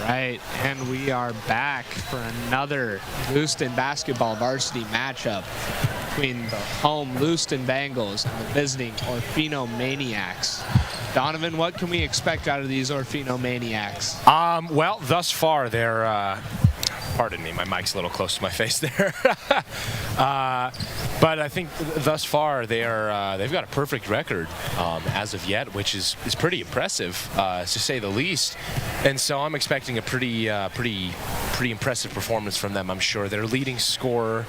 right, and we are back for another Lewiston basketball varsity matchup between the home Lewiston Bengals and the visiting OROFINO Maniacs. Donovan, what can we expect out of these OROFINO Maniacs? Well, thus far they're pardon me, my mic's a little close to my face there. But I think thus far they've got a perfect record as of yet, which is pretty impressive, to say the least. And so I'm expecting a pretty impressive performance from them, I'm sure. Their leading scorer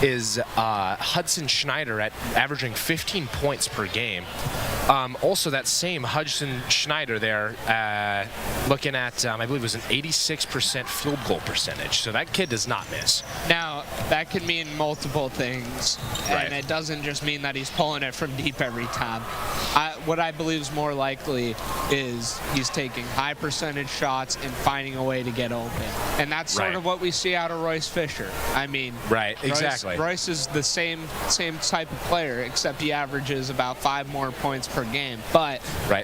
is Hudson Schneider at averaging 15 points per game. Also, that same Hudson Schneider there, looking at, I believe it was an 86% field goal percentage. So that kid does not miss. Now, that could mean multiple things, Right. and it doesn't just mean that he's pulling it from deep every time. What I believe is more likely is he's taking high percentage shots and finding a way to get open. And that's sort of what we see out of Royce Fisher. I mean, exactly. Royce is the same type of player, except he averages about 5 more points per game. But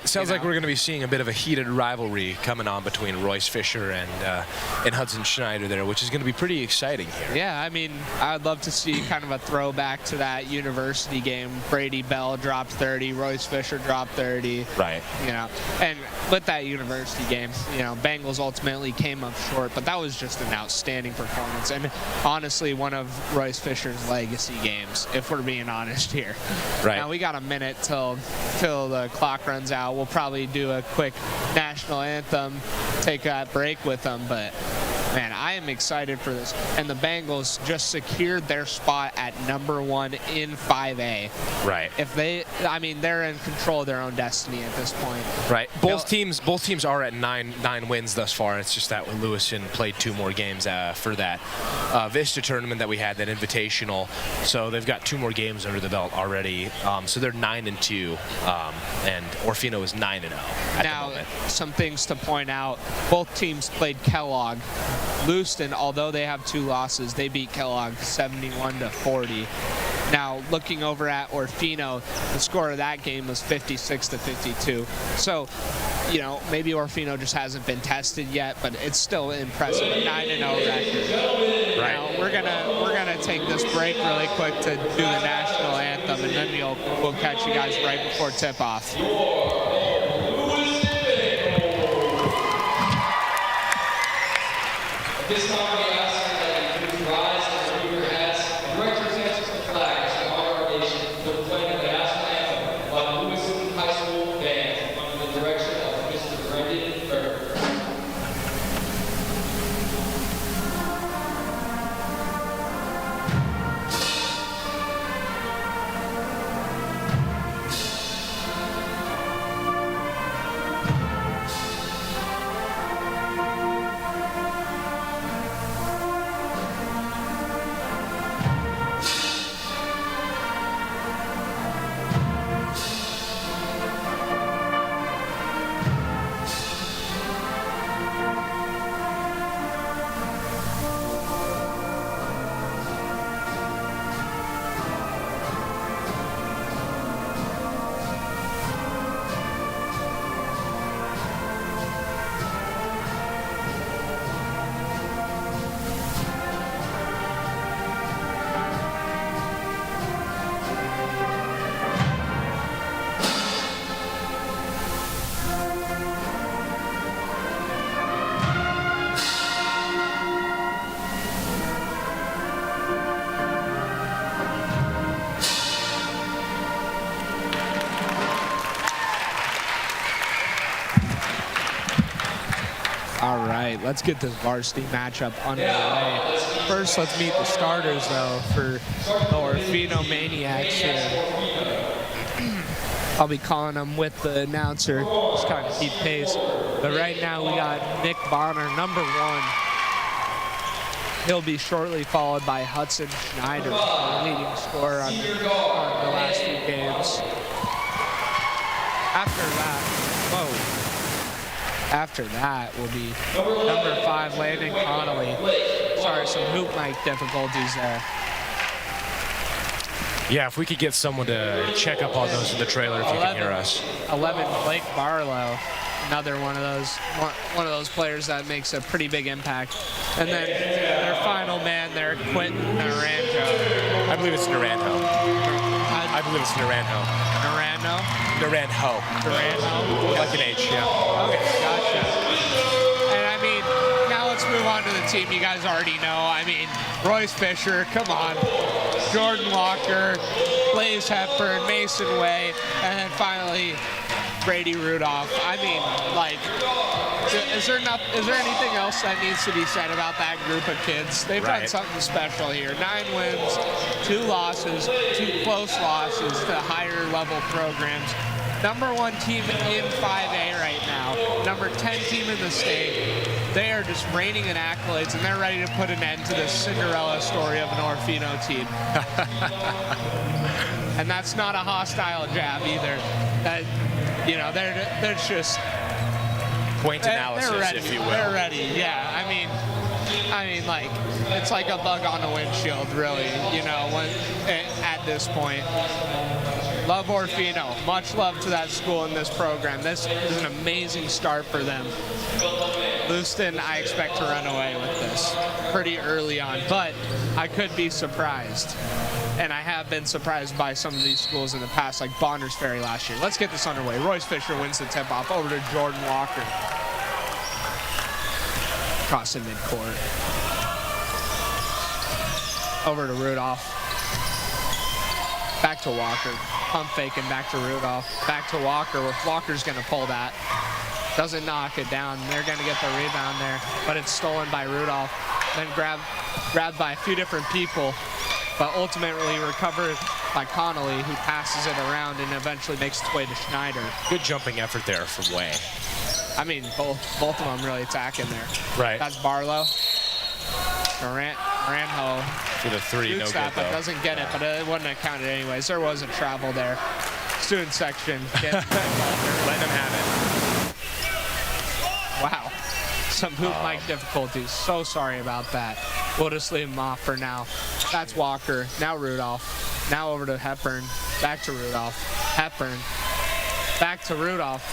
sounds like we're going to be seeing a bit of a heated rivalry coming on between Royce Fisher and Hudson Schneider there, which is going to be pretty exciting here. Yeah, I mean, I'd love to see kind of a throwback to that university game. Brady Bell dropped 30, Royce Fisher dropped 30. Right. You know, and with that university game, you know, Bengals ultimately came up short, but that was just an outstanding performance. And honestly, one of Royce Fisher's legacy games, if we're being honest here. Right. Now, we got a minute till the clock runs out. We'll probably do a quick national anthem, take that break with them, but man, I am excited for this. And the Bengals just secured their spot at #1 in 5A. Right. I mean, they're in control of their own destiny at this point. Right. Both teams are at nine wins thus far. It's just that Lewiston played 2 more games for that Vista tournament that we had, that invitational. So they've got 2 more games under the belt already. So they're 9-2, and OROFINO is 9-0 at the moment. Now, some things to point out: both teams played Kellogg. Lewiston, although they have 2 losses, they beat Kellogg 71-40. Now, looking over at OROFINO, the score of that game was 56-52. So, you know, maybe OROFINO just hasn't been tested yet, but it's still impressive. 9-0 record. Right. Now, we're gonna take this break really quick to do the national anthem, and then we'll catch you guys right before tip-off. This time we ask that you please rise and remove your hats and direct your attention to the flag as we honor our nation with the playing of the national anthem by the Lewiston High School Band under the direction of Mr. Brendan Berger. All right, let's get this varsity matchup underway. First, let's meet the starters, though, for the OROFINO Maniacs here. I'll be calling them with the announcer, just kind of keep pace. But right now, we got Nick Bonner, #1. He'll be shortly followed by Hudson Schneider, the leading scorer on the last few games. After that will be #5, Landon Connolly. Sorry, some hoop mic difficulties there. Yeah, if we could get someone to check up on those in the trailer, if you can hear us. 11, Blake Barlow. Another one of those players that makes a pretty big impact. And then their final man there, Quentin Naranjo. I believe it's Naranjo. I believe it's Naranjo. Naranjo? Naranjo. Naranjo? Like an H, yeah. Okay, gotcha. And I mean, now let's move on to the team you guys already know. I mean, Royce Fisher, come on. Jordan Walker, Blaze Hepburn, Mason Way, and then finally Brady Rudolph. I mean, like, is there anything else that needs to be said about that group of kids? They've done something special here. 9 wins, 2 losses, 2 close losses to higher level programs. Number 1 team in 5A right now. Number 10 team in the state. They are just reigning in accolades, and they're ready to put an end to this Cinderella story of an Orofino team. And that's not a hostile jab either. That, you know, they're just point analysis, they're ready. If you will. They're ready. Yeah. I mean, like, it's like a bug on the windshield, really. You know, at this point. Love Orofino. Much love to that school and this program. This is an amazing start for them. Lewiston, I expect to run away with this pretty early on, but I could be surprised. And I have been surprised by some of these schools in the past, like Bonners Ferry last year. Let's get this underway. Royce Fisher wins the tip-off over to Jordan Walker. Crossing midcourt. Over to Rudolph. Back to Walker. Pump faking back to Rudolph. Back to Walker. Walker's going to pull that. Doesn't knock it down. They're going to get the rebound there, but it's stolen by Rudolph. Then grabbed by a few different people, but ultimately recovered by Connolly, who passes it around and eventually makes its way to Schneider. Good jumping effort there from Way. I mean, both of them really attacking there. Right. That's Barlow. Naranjo for the 3, no good that, but though. doesn't get it, but it wouldn't have counted anyways. There was a travel there. Student section. Let them have it. Wow. Some hoop mic difficulties. So sorry about that. We'll just leave him off for now. That's Walker. Now Rudolph. Now over to Hepburn. Back to Rudolph. Hepburn. Back to Rudolph.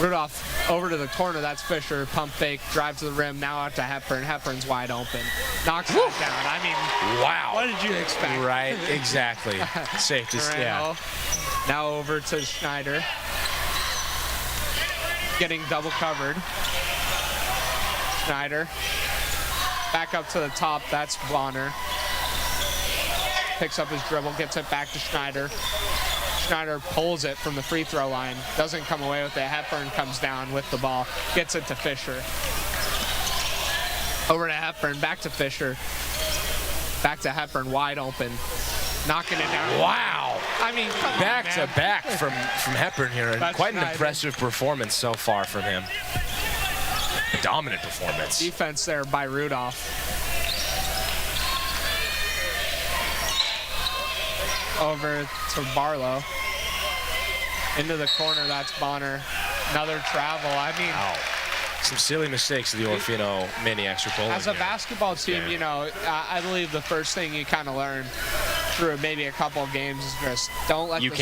Rudolph over to the corner. That's Fisher. Pump fake. Drive to the rim. Now out to Hepburn. Hepburn's wide open. Knocks that down. I mean, wow. What did you expect? Right. Exactly. Safe to say. Yeah. Now over to Schneider. Getting double covered. Schneider. Back up to the top. That's Bonner. Picks up his dribble. Gets it back to Schneider. Schneider pulls it from the free throw line. Doesn't come away with it. Hepburn comes down with the ball. Gets it to Fisher. Over to Hepburn. Back to Fisher. Back to Hepburn. Wide open. Knocking it down. Wow. I mean, come back on, to back from Hepburn here. And quite an impressive performance so far from him. Dominant performance. Defense there by Rudolph. Over to Barlow. Into the corner, that's Bonner. Another travel. I mean, wow. Some silly mistakes of the Orofino Maniacs are pulling. As a basketball team, you know, I believe the first thing you kind of learn through maybe a couple of games is just don't let don't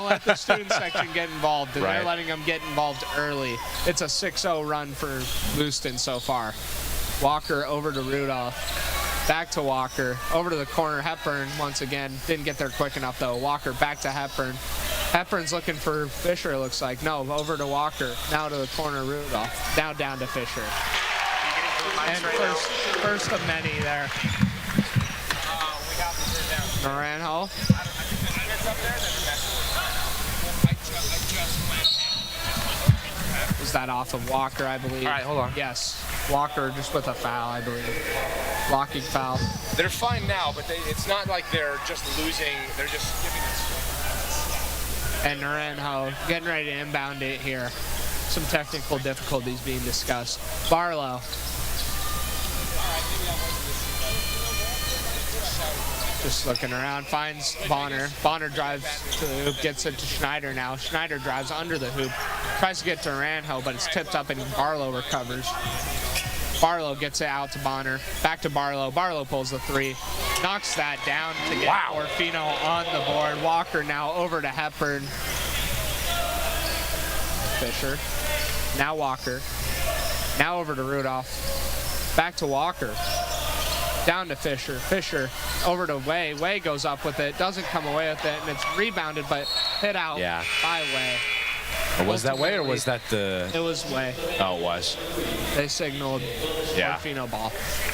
let the student section get involved. And they're letting them get involved early. It's a 6-0 run for Lewiston so far. Walker over to Rudolph. Back to Walker. Over to the corner. Hepburn once again. Didn't get there quick enough though. Walker back to Hepburn. Hepburn's looking for Fisher, it looks like. No, over to Walker. Now to the corner, Rudolph. Now down to Fisher. And first of many there. Naranjo. Was that off of Walker, I believe? All right, hold on. Yes. Walker just with a foul, I believe. Blocking foul. They're fine now, but it's not like they're just losing. They're just giving it. And Naranjo getting ready to inbound it here. Some technical difficulties being discussed. Barlow. Just looking around, finds Bonner. Bonner drives to the hoop, gets it to Schneider now. Schneider drives under the hoop, tries to get to Naranjo, but it's tipped up and Barlow recovers. Barlow gets it out to Bonner. Back to Barlow. Barlow pulls the 3. Knocks that down to get Orofino on the board. Walker now over to Hepburn. Fisher. Now Walker. Now over to Rudolph. Back to Walker. Down to Fisher. Fisher over to Way. Way goes up with it. Doesn't come away with it, and it's rebounded, but hit out by Way. Or was that Way, or was that the... It was Way. Oh, it was. They signaled OROFINO ball.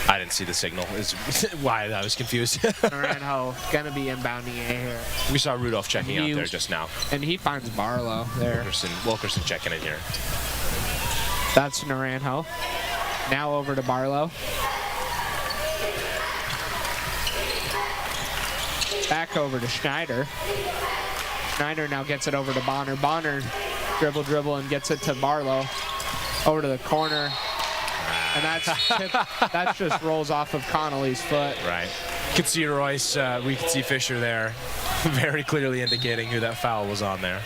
I didn't see the signal. Is why I was confused. Naranjo gonna be inbounding A here. We saw Rudolph checking out there just now. And he finds Barlow there. Wilkerson checking in here. That's Naranjo. Now over to Barlow. Back over to Schneider. Schneider now gets it over to Bonner. Bonner dribble, and gets it to Barlow. Over to the corner. And that just rolls off of Connolly's foot. Right. You can see Royce, we can see Fisher there, very clearly indicating who that foul was on there.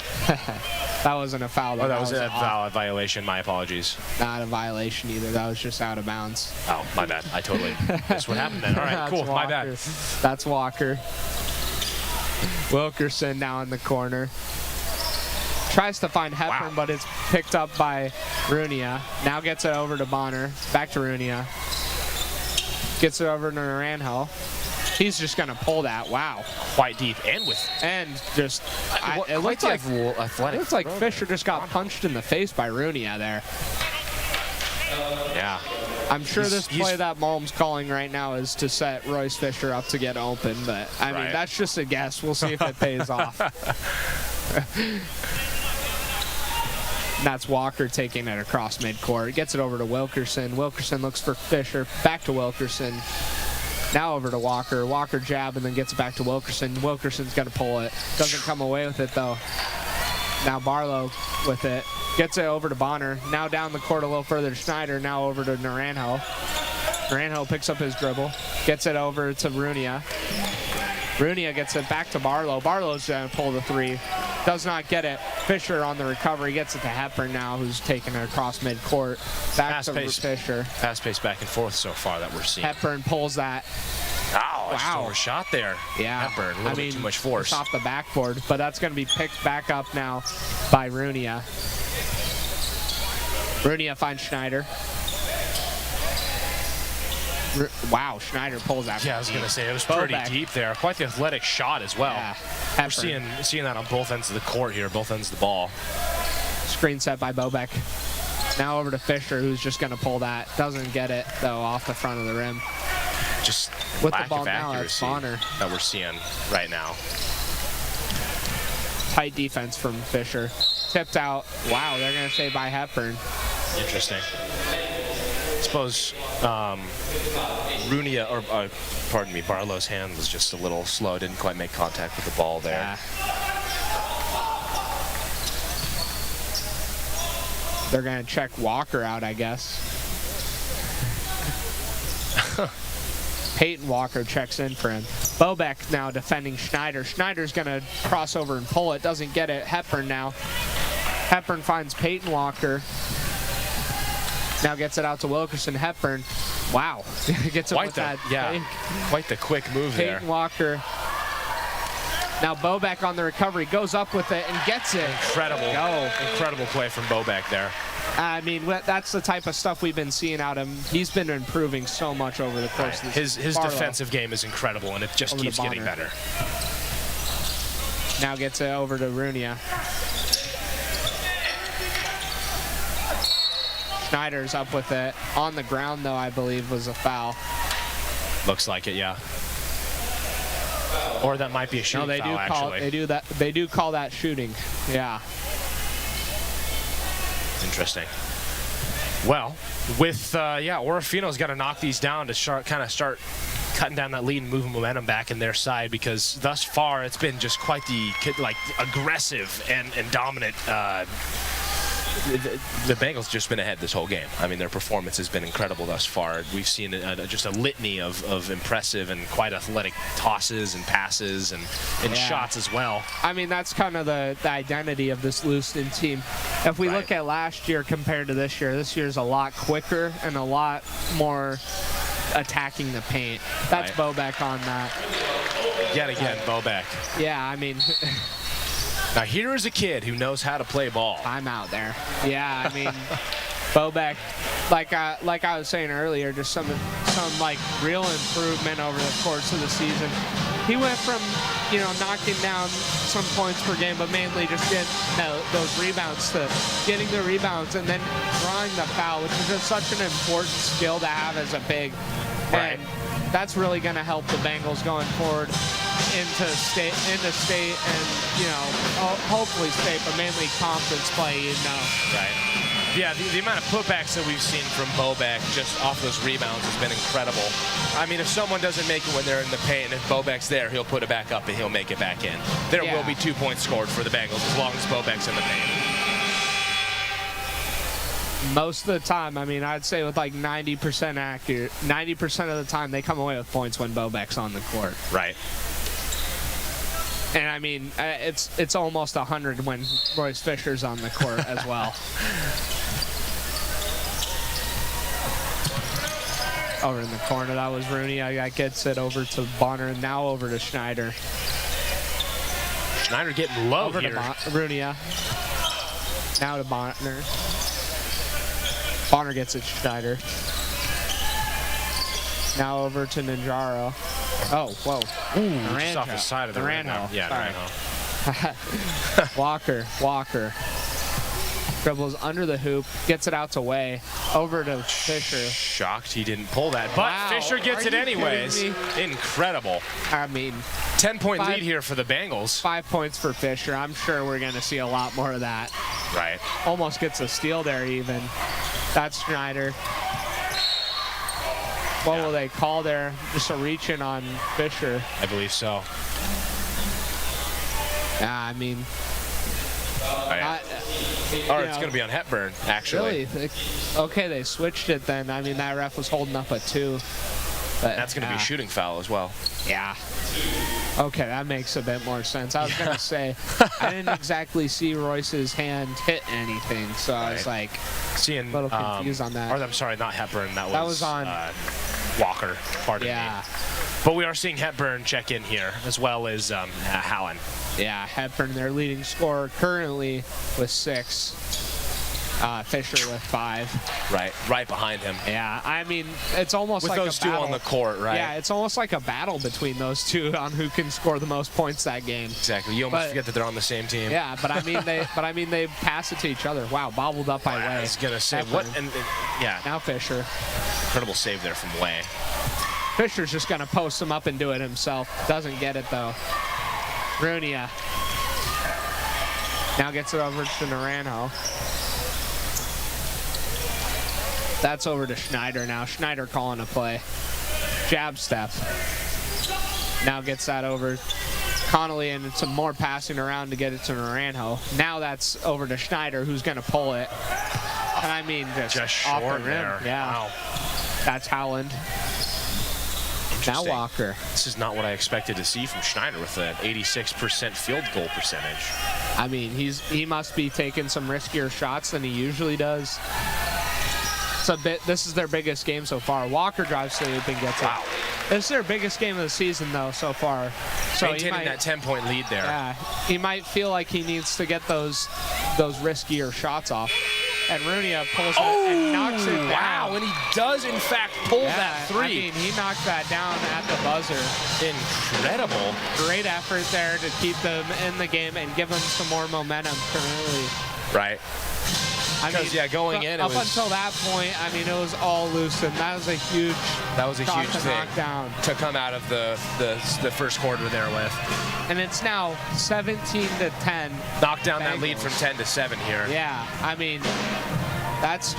That wasn't a foul. That was a foul violation. My apologies. Not a violation either. That was just out of bounds. Oh, my bad. I totally. That's what happened then. All right, cool. Walker. My bad. That's Walker. Wilkerson now in the corner. Tries to find Hepburn, but it's picked up by Runia. Now gets it over to Bonner. Back to Runia. Gets it over to Naranjo. He's just going to pull that. Wow. Quite deep. And just... it looks like Fisher just got punched in the face by Runia there. Yeah. I'm sure this play that Malm's calling right now is to set Royce Fisher up to get open, but I mean, that's just a guess. We'll see if it pays off. That's Walker taking it across midcourt. Gets it over to Wilkerson. Wilkerson looks for Fisher. Back to Wilkerson. Now over to Walker. Walker jab and then gets it back to Wilkerson. Wilkerson's going to pull it. Doesn't come away with it, though. Now Barlow with it. Gets it over to Bonner. Now down the court a little further to Schneider. Now over to Naranjo. Naranjo picks up his dribble. Gets it over to Runia. Runia gets it back to Barlow. Barlow's going to pull the three. Does not get it. Fisher on the recovery. Gets it to Hepburn now, who's taking it across midcourt. Back to Fisher. Fast pace back and forth so far that we're seeing. Hepburn pulls that. Oh, just overshot there. Yeah. Hepburn, a little bit too much force. It's off the backboard, but that's going to be picked back up now by Runia. Runia finds Schneider. Wow, Schneider pulls that. Yeah, I was going to say, it was pretty deep there. Quite the athletic shot as well. Yeah. We're seeing that on both ends of the court here, both ends of the ball. Screen set by Bobek. Now over to Fisher, who's just going to pull that. Doesn't get it, though, off the front of the rim. Just with lack the ball of accuracy that we're seeing right now. Tight defense from Fisher. Tipped out. Wow, they're going to say by Hepburn. Interesting. I suppose Runia, or pardon me, Barlow's hand was just a little slow. Didn't quite make contact with the ball there. Yeah. They're going to check Walker out, I guess. Peyton Walker checks in for him. Bobek now defending Schneider. Schneider's going to cross over and pull it. Doesn't get it. Hepburn now. Hepburn finds Peyton Walker. Now gets it out to Wilkerson. Hepburn. Wow. Gets it with that. Yeah. Quite the quick move there. Peyton Walker. Now Bobek on the recovery. Goes up with it and gets it. Incredible play from Bobek there. I mean, that's the type of stuff we've been seeing out of him. He's been improving so much over the course of this. His defensive game is incredible, and it just keeps getting better. Now gets it over to Runia. Schneider's up with it. On the ground, though, I believe was a foul. Looks like it, yeah. Or that might be a shooting foul, actually. They do call that shooting. Yeah. Interesting. Well, with OROFINO's got to knock these down to start cutting down that lead and moving momentum back in their side, because thus far it's been just quite the aggressive and dominant. The Bengals just been ahead this whole game. I mean, their performance has been incredible thus far. We've seen just a litany of impressive and quite athletic tosses and passes and shots as well. I mean, that's kind of the identity of this Lewiston team. If we look at last year compared to this year's a lot quicker and a lot more attacking the paint. That's Bobek on that. Yet again, Bobek. Yeah, I mean... Now here is a kid who knows how to play ball. I'm out there. Yeah, I mean, Bobek, like I was saying earlier, just some like real improvement over the course of the season. He went from, knocking down some points per game, but mainly just getting those rebounds to getting the rebounds and then drawing the foul, which is just such an important skill to have as a big. Right. And that's really going to help the Bengals going forward into state and, hopefully state, but mainly conference play, Right. Yeah, the amount of putbacks that we've seen from Bobek just off those rebounds has been incredible. I mean, if someone doesn't make it when they're in the paint, if Bobek's there, he'll put it back up and he'll make it back in. There will be 2 points scored for the Bengals as long as Bobek's in the paint. Most of the time, I mean, I'd say with like 90% accurate, 90% of the time they come away with points when Bobek's on the court. Right. And I mean, it's almost 100 when Royce Fisher's on the court as well. Over in the corner, that was Rooney. I gets it over to Bonner, and now over to Schneider. Schneider getting low over here. To Rooney, yeah. Now to Bonner. Bonner gets it, Schneider. Now over to Ninjaro. Oh, whoa. Ooh, just off the side of the Naranjo. Yeah, Naranjo. Walker. Dribbles under the hoop, gets it out to Way, over to Fisher. Shocked he didn't pull that, but Wow, Fisher gets it anyways. kidding Incredible. I mean, 10-point lead here for the Bengals. 5 points for Fisher. I'm sure we're going to see a lot more of that. Right. Almost gets a steal there even. That's Schneider. What will they call there? Just a reach in on Fisher. I believe so. Yeah, I mean, Or it's going to be on Hepburn, actually. really? Okay, they switched it then. I mean, that ref was holding up a 2. But, That's going to be a shooting foul as well. Yeah. Okay, that makes a bit more sense. I was going to say, I didn't exactly see Royce's hand hit anything, so I was like Seeing, a little confused on that. Or I'm sorry, not Hepburn. That was on Walker. Pardon me. Yeah. But we are seeing Hepburn check in here, as well as Hallen. Yeah, Hepburn, their leading scorer currently with 6. Fisher with 5. Right behind him. Yeah, I mean, it's almost With like those a two battle. on the court, right? Yeah, it's almost like a battle between those two on who can score the most points that game. Exactly. You almost forget that they're on the same team. Yeah, but I mean they pass it to each other. Wow, bobbled up by Way. I was gonna say Hepburn. what? And yeah, Now Fisher. incredible save there from Way. Fisher's just gonna post him up and do it himself. Doesn't get it though. Rooney now gets it over to Naranjo. That's over to Schneider now. Schneider calling a play. Jab step. Now gets that over Connolly, and some more passing around to get it to Naranjo. Now that's over to Schneider, who's going to pull it. And I mean, just off short the rim. there. Yeah. Wow. That's Howland. Now Interesting. Walker. This is not what I expected to see from Schneider with an 86% field goal percentage. I mean, he must be taking some riskier shots than he usually does. This is their biggest game so far. Walker drives to the hoop and gets it. Wow. This is their biggest game of the season, though, so far. So Maintaining that 10-point lead there. Yeah, he might feel like he needs to get those riskier shots off. And Rooney pulls it and knocks it down. Wow, and he does, in fact, pull that 3. I mean, he knocked that down at the buzzer. Incredible. Great effort there to keep them in the game and give them some more momentum currently. Right. I mean, going in, up until that point, I mean, it was all loose, and that was a huge shot to thing knock down. to come out of the first quarter there with. And it's now 17-10. Knock down that Bengals. lead from 10 to 7 here. Yeah, I mean, that's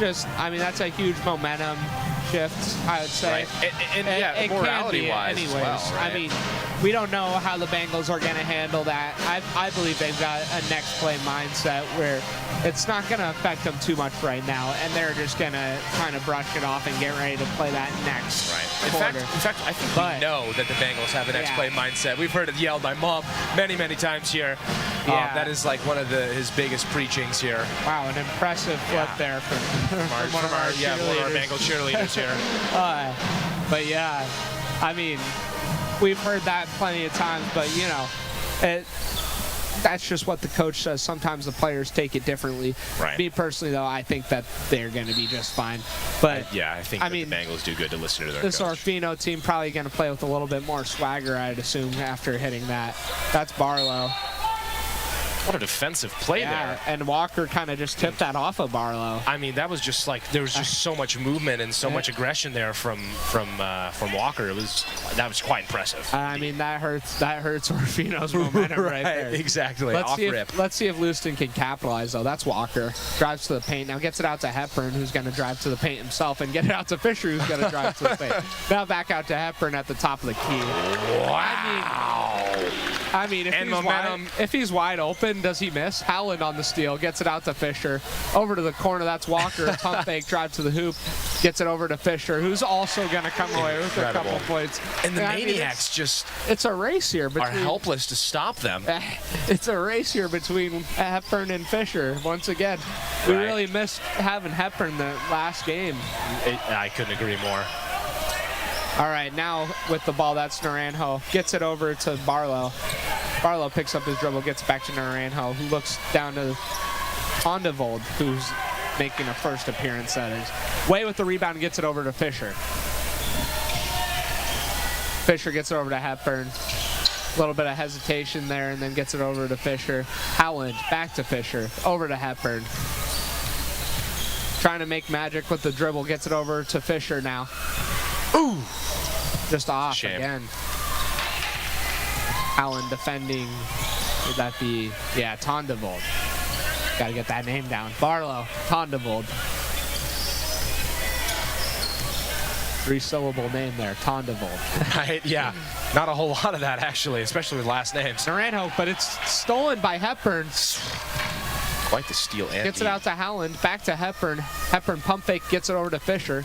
a huge momentum shift, I would say. Right. And yeah, it morality-wise can be, as anyways. well, right? I mean, we don't know how the Bengals are going to handle that. I believe they've got a next play mindset where it's not going to affect them too much right now, and they're just going to kind of brush it off and get ready to play that next quarter. In fact, I think we know that the Bengals have an next-play mindset. We've heard it yelled by Mom many, many times here. Yeah. That is like one of his biggest preachings here. Wow, an impressive flip there from one of our Bengal cheerleaders here. But yeah, I mean, we've heard that plenty of times, but you know, that's just what the coach says. Sometimes the players take it differently. Right. Me personally, though, I think that they're going to be just fine. But I think the Bengals do good to listen to their this coach. OROFINO team probably going to play with a little bit more swagger, I'd assume, after hitting that. That's Barlow. What a defensive play there. And Walker kind of just tipped that off of Barlow. I mean, that was just like there was just so much movement and so much aggression there from Walker. That was quite impressive. I mean, that hurts OROFINO's momentum right there. Exactly. Let's see if Lewiston can capitalize, though. That's Walker. Drives to the paint. Now gets it out to Hepburn, who's going to drive to the paint himself, and get it out to Fisher, who's going to drive to the paint. Now back out to Hepburn at the top of the key. Wow. I mean, if he's wide open, does he miss? Howland on the steal, gets it out to Fisher. Over to the corner, that's Walker. A pump fake, drive to the hoop, gets it over to Fisher, who's also going to come away with a couple points. And the Maniacs it's a race here. Are helpless to stop them. It's a race here between Hepburn and Fisher. Once again, we really missed having Hepburn the last game. I couldn't agree more. All right, now with the ball, that's Naranjo. Gets it over to Barlow. Barlow picks up his dribble, gets back to Naranjo, who looks down to Tondevold, who's making a first appearance, that is. Way with the rebound, gets it over to Fisher. Fisher gets it over to Hepburn. A little bit of hesitation there, and then gets it over to Fisher. Howland, back to Fisher, over to Hepburn. Trying to make magic with the dribble, gets it over to Fisher now. Ooh! Just off again. Howland defending. Would that be? Yeah, Tondevold. Got to get that name down. Barlow, Tondevold. 3-syllable name there, Tondevold. Right, yeah. Not a whole lot of that, actually, especially with last names. Naranjo, but it's stolen by Hepburn. Quite the steal. And gets it out to Howland, back to Hepburn. Hepburn pump fake, gets it over to Fisher.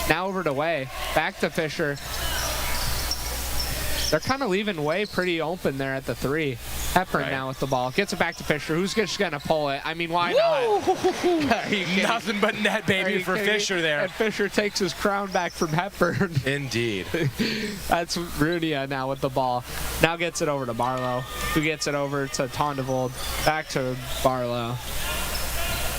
Now over to Way, back to Fisher. They're kind of leaving Way pretty open there at the 3. Hepburn now with the ball. Gets it back to Fisher, who's just going to pull it. I mean, why not? Nothing but net, baby, for Fisher there. And Fisher takes his crown back from Hepburn. Indeed. That's Rudia now with the ball. Now gets it over to Barlow, who gets it over to Tondevold. Back to Barlow.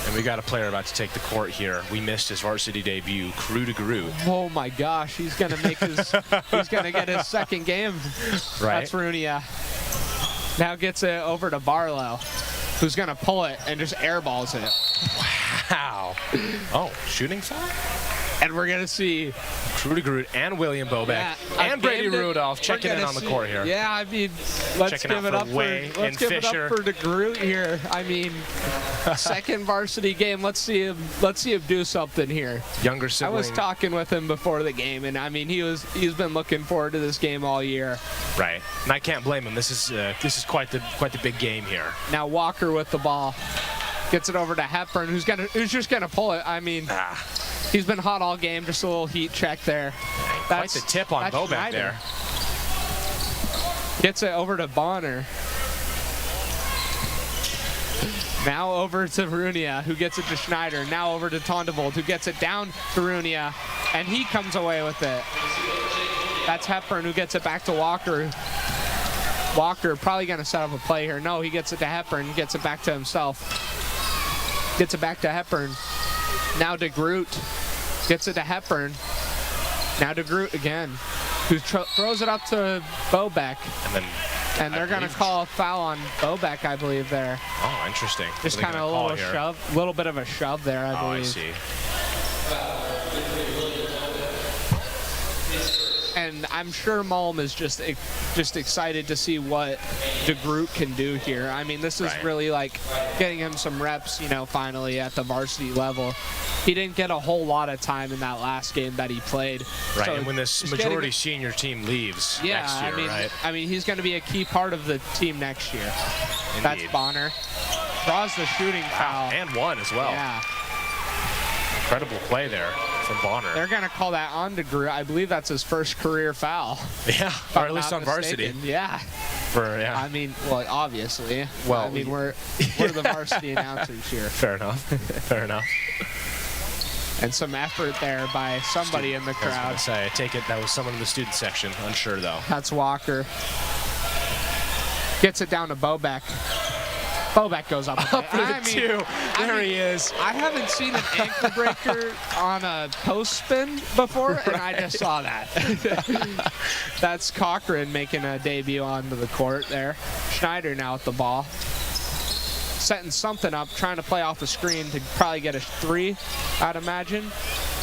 And we got a player about to take the court here. We missed his varsity debut, Crew to Gru. Oh my gosh, he's gonna make he's gonna get his second game. Right. That's Runia. Now gets it over to Barlow, who's gonna pull it and just airballs it. Wow. Oh, shooting foul? And we're gonna see Crew to Groot and William Bobek and Brady Rudolph checking in on the court here. Yeah, I mean, let's give it up for the Groot here. I mean, second varsity game. Let's see him do something here. Younger sibling. I was talking with him before the game, and I mean, he's been looking forward to this game all year. Right, and I can't blame him. This is quite the big game here. Now Walker with the ball. Gets it over to Hepburn, who's just gonna pull it. I mean, he's been hot all game. Just a little heat check there. Quite the tip on Bobek there. Gets it over to Bonner. Now over to Runia, who gets it to Schneider. Now over to Tondevold, who gets it down to Runia, and he comes away with it. That's Hepburn, who gets it back to Walker. Walker probably going to set up a play here. No, he gets it to Hepburn, gets it back to himself. Gets it back to Hepburn. Now to Groot. Gets it to Hepburn. Now to Groot again, who throws it up to Bobek. And they're going to call a foul on Bobek, I believe, there. Oh, interesting. Just kind of a little shove, a little bit of a shove there, I believe. I see. And I'm sure Malm is just excited to see what DeGroot can do here. I mean, this is really like getting him some reps, finally at the varsity level. He didn't get a whole lot of time in that last game that he played. Right, so and when this majority senior team leaves next year, I mean, he's going to be a key part of the team next year. Indeed. That's Bonner. Draws the shooting foul. And one as well. Yeah. Incredible play there from Bonner. They're going to call that on DeGroot. I believe that's his first career foul. Yeah, or at least on varsity. Yeah. I mean, well, obviously. Well, I mean, we're the varsity announcers here. Fair enough. Fair enough. And some effort there by somebody in the crowd. I was going to say, I take it that was someone in the student section. Unsure, though. That's Walker. Gets it down to Bobek. Bobek goes up. Up for the two. There he is. I haven't seen an ankle breaker on a post spin before, and I just saw that. That's Cochran making a debut onto the court there. Schneider now with the ball. Setting something up, trying to play off the screen to probably get a 3, I'd imagine.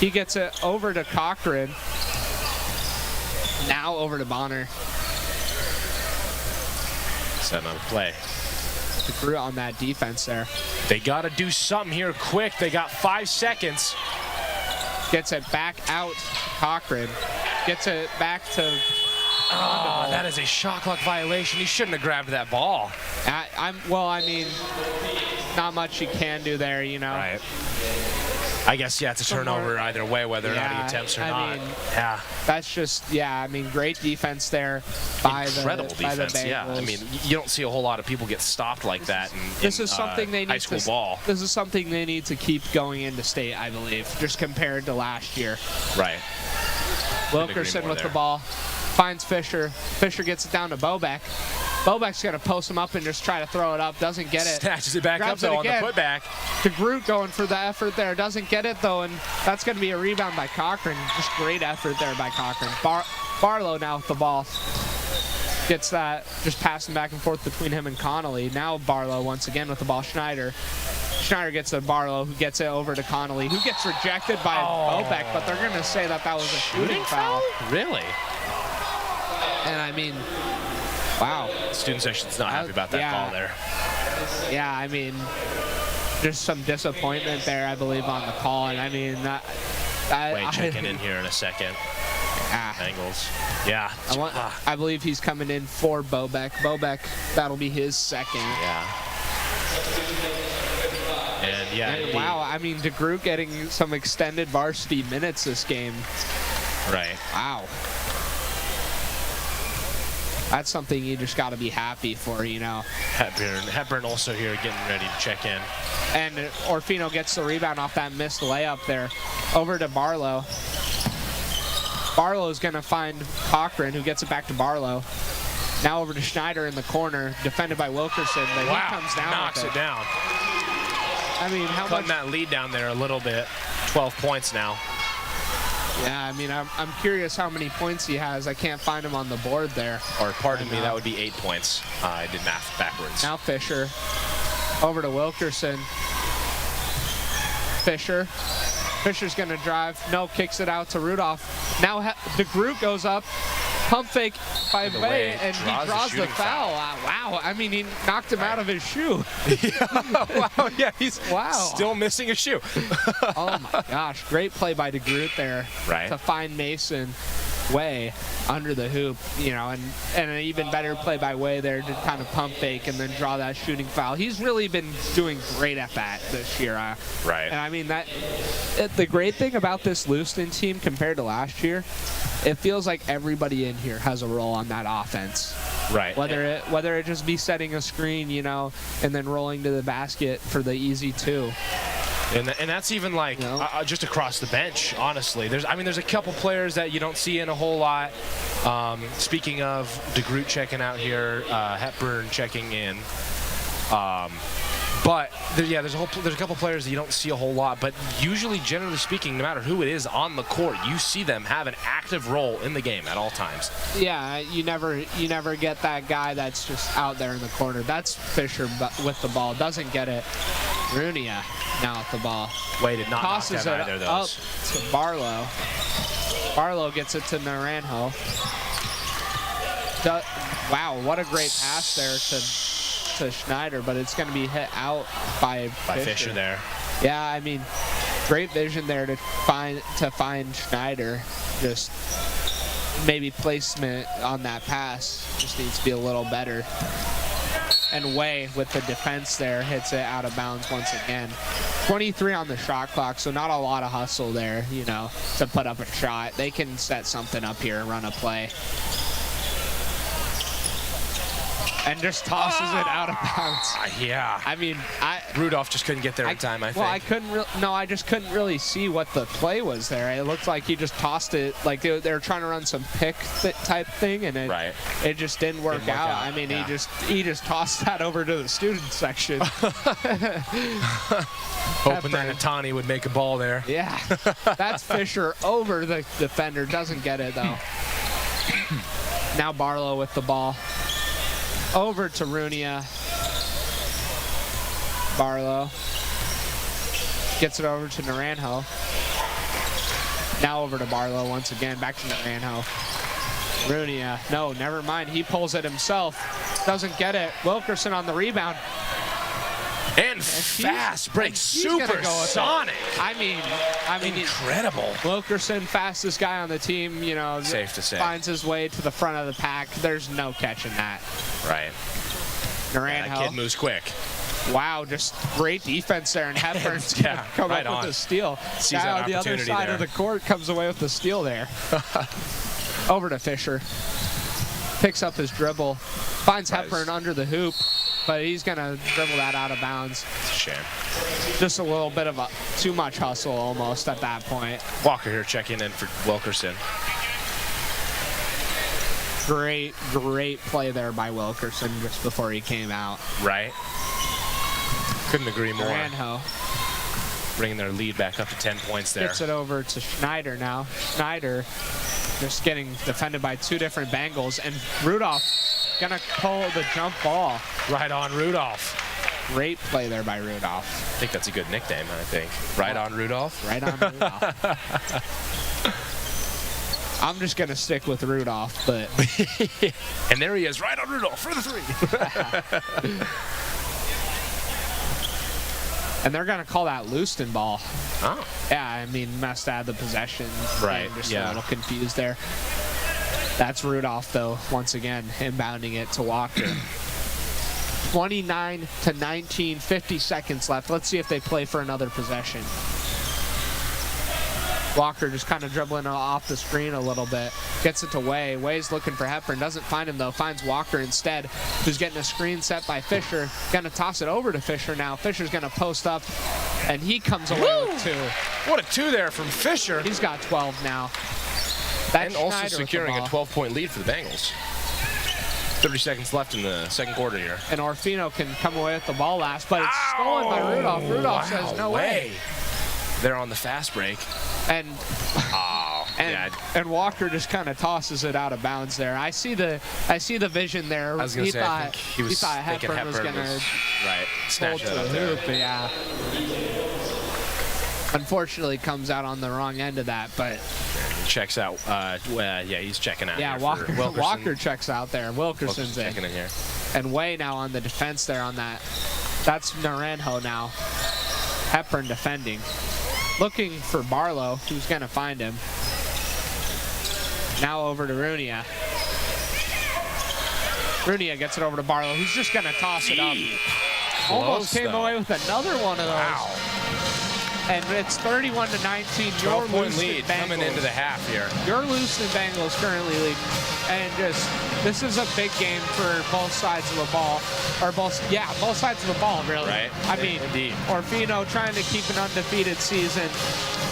He gets it over to Cochran. Now over to Bonner. Setting up a play. DeGroot on that defense there. They got to do something here quick. They got 5 seconds. Gets it back out. Cochran gets it back to. Oh, that is a shot clock violation. He shouldn't have grabbed that ball. I mean, not much you can do there, you know. Right. I guess, yeah, it's a turnover either way, whether or not he attempts or not. Yeah. That's just, I mean, great defense there by Incredible defense, by the Bengals. yeah. I mean, you don't see a whole lot of people get stopped like that in this is something they need high school ball. This is something they need to keep going into state, I believe, just compared to last year. Right. Wilkerson with the ball. Finds Fisher. Fisher gets it down to Bobek. Bobek's going to post him up and just try to throw it up. Doesn't get it. Snatches it back up, though, on the putback. DeGroot going for the effort there. Doesn't get it, though, and that's going to be a rebound by Cochran. Just great effort there by Cochran. Barlow now with the ball. Gets that, just passing back and forth between him and Connolly. Now Barlow once again with the ball. Schneider gets to Barlow, who gets it over to Connolly, who gets rejected by Bobek, but they're going to say that was a shooting foul. Really? And I mean, wow. Student section's not happy about that call there. Yeah, I mean, there's some disappointment there, I believe, on the call. And I mean, Wade checking in here in a second. Angles. Yeah. I believe he's coming in for Bobek. Bobek, that'll be his second. Yeah. And wow, I mean, DeGroot getting some extended varsity minutes this game. Right. Wow. That's something you just got to be happy for, you know. Hepburn also here getting ready to check in. And Orofino gets the rebound off that missed layup there. Over to Barlow. Barlow's going to find Cochran, who gets it back to Barlow. Now over to Schneider in the corner, defended by Wilkerson, but he comes down. Knocks it down. I mean, how Cutting much? that lead down there a little bit. 12 points now. Yeah, I mean, I'm curious how many points he has. I can't find him on the board there. Or pardon me, that would be 8 points. I did math backwards. Now Fisher. Over to Wilkerson. Fisher's going to drive. No, kicks it out to Rudolph. Now DeGroot goes up. Pump fake by Way, and he draws the foul. Wow, I mean, he knocked him out of his shoe. Wow, yeah, he's still missing a shoe. Oh my gosh, great play by DeGroot there to find Mason Way under the hoop, you know, and an even better play by Way there to kind of pump fake and then draw that shooting foul. He's really been doing great at that this year. Right. And I mean, the great thing about this Lewiston team compared to last year, it feels like everybody in here has a role on that offense. Right. Whether it just be setting a screen, you know, and then rolling to the basket for the easy 2. And that's even like just across the bench, honestly. There's a couple players that you don't see in a whole lot. Speaking of DeGroot checking out here, Hepburn checking in. But there's a couple players that you don't see a whole lot. But usually, generally speaking, no matter who it is on the court, you see them have an active role in the game at all times. Yeah, you never get that guy that's just out there in the corner. That's Fisher with the ball, doesn't get it. Runia now with the ball. Way did not tosses knock down it either of up those. to Barlow. Barlow gets it to Naranjo. Wow, what a great pass there to Schneider, but it's going to be hit out by Fisher there. Yeah, I mean, great vision there to find Schneider. Just maybe placement on that pass just needs to be a little better. And Way with the defense there hits it out of bounds once again. 23 on the shot clock, so not a lot of hustle there, you know, to put up a shot. They can set something up here and run a play. and just tosses it out of bounds. Yeah. I mean, Rudolph just couldn't get there in time, I think. Well, I just couldn't really see what the play was there. It looked like he just tossed it, like they were trying to run some pick type thing, and it just didn't work out. I mean, he just tossed that over to the student section. Hoping that Natani would make a ball there. Yeah, that's Fisher over the defender. Doesn't get it, though. Now Barlow with the ball. Over to Runia. Barlow. Gets it over to Naranjo. Now over to Barlow once again. Back to Naranjo. Runia. No, never mind. He pulls it himself. Doesn't get it. Wilkerson on the rebound. And fast break, supersonic. I mean, incredible. Wilkerson, fastest guy on the team. You know, safe to say, finds his way to the front of the pack. There's no catching that. Right. Naranjo. That kid moves quick. Wow, just great defense there, and Hepburn's come up with a steal. Sees that on the other side of the court, comes away with the steal there. Over to Fisher. Picks up his dribble. Finds Hepburn under the hoop. But he's going to dribble that out of bounds. It's a shame. Just a little bit of too much hustle almost at that point. Walker here checking in for Wilkerson. Great play there by Wilkerson just before he came out. Right. Couldn't agree more. Naranjo. Bringing their lead back up to 10 points there. Gets it over to Schneider now. Schneider just getting defended by two different Bengals. And Rudolph gonna pull the jump ball. Right on Rudolph. Great play there by Rudolph. I think that's a good nickname, I think. Right on Rudolph? Right on Rudolph. I'm just gonna stick with Rudolph, but... And there he is, right on Rudolph for the three. And they're gonna call that Leuston ball. Oh. Yeah, I mean, must add the possession. Right, Just a little confused there. That's Rudolph, though, once again, inbounding it to Walker. 29 to 19, 50 seconds left. Let's see if they play for another possession. Walker just kind of dribbling off the screen a little bit. Gets it to Way. Way's looking for Hepburn. Doesn't find him, though. Finds Walker instead, who's getting a screen set by Fisher. Going to toss it over to Fisher now. Fisher's going to post up, and he comes away with two. What a two there from Fisher. He's got 12 now. And also securing a 12-point lead for the Bengals. 30 seconds left in the second quarter here. And Orofino can come away with the ball last, but it's stolen by Rudolph. Rudolph says no way. They're on the fast break. And Walker just kind of tosses it out of bounds there. I see the vision there. I was going to say, I think he thought Hepburn was going to snatch it up there. Hoop, yeah. Unfortunately, comes out on the wrong end of that, but checks out. He's checking out. Yeah, Walker checks out there. Wilkerson's checking in here. And Way now on the defense there on that. That's Naranjo now. Hepburn defending. Looking for Barlow, who's going to find him. Now over to Runia. Runia gets it over to Barlow, who's just going to toss it up. Almost came away with another one of those. Wow. And it's 31 to 19. 12-point lead coming into the half here. Your Leuston Bengals currently lead. And this is a big game for both sides of the ball. Both sides of the ball, really. Right. I mean, indeed. Orofino trying to keep an undefeated season.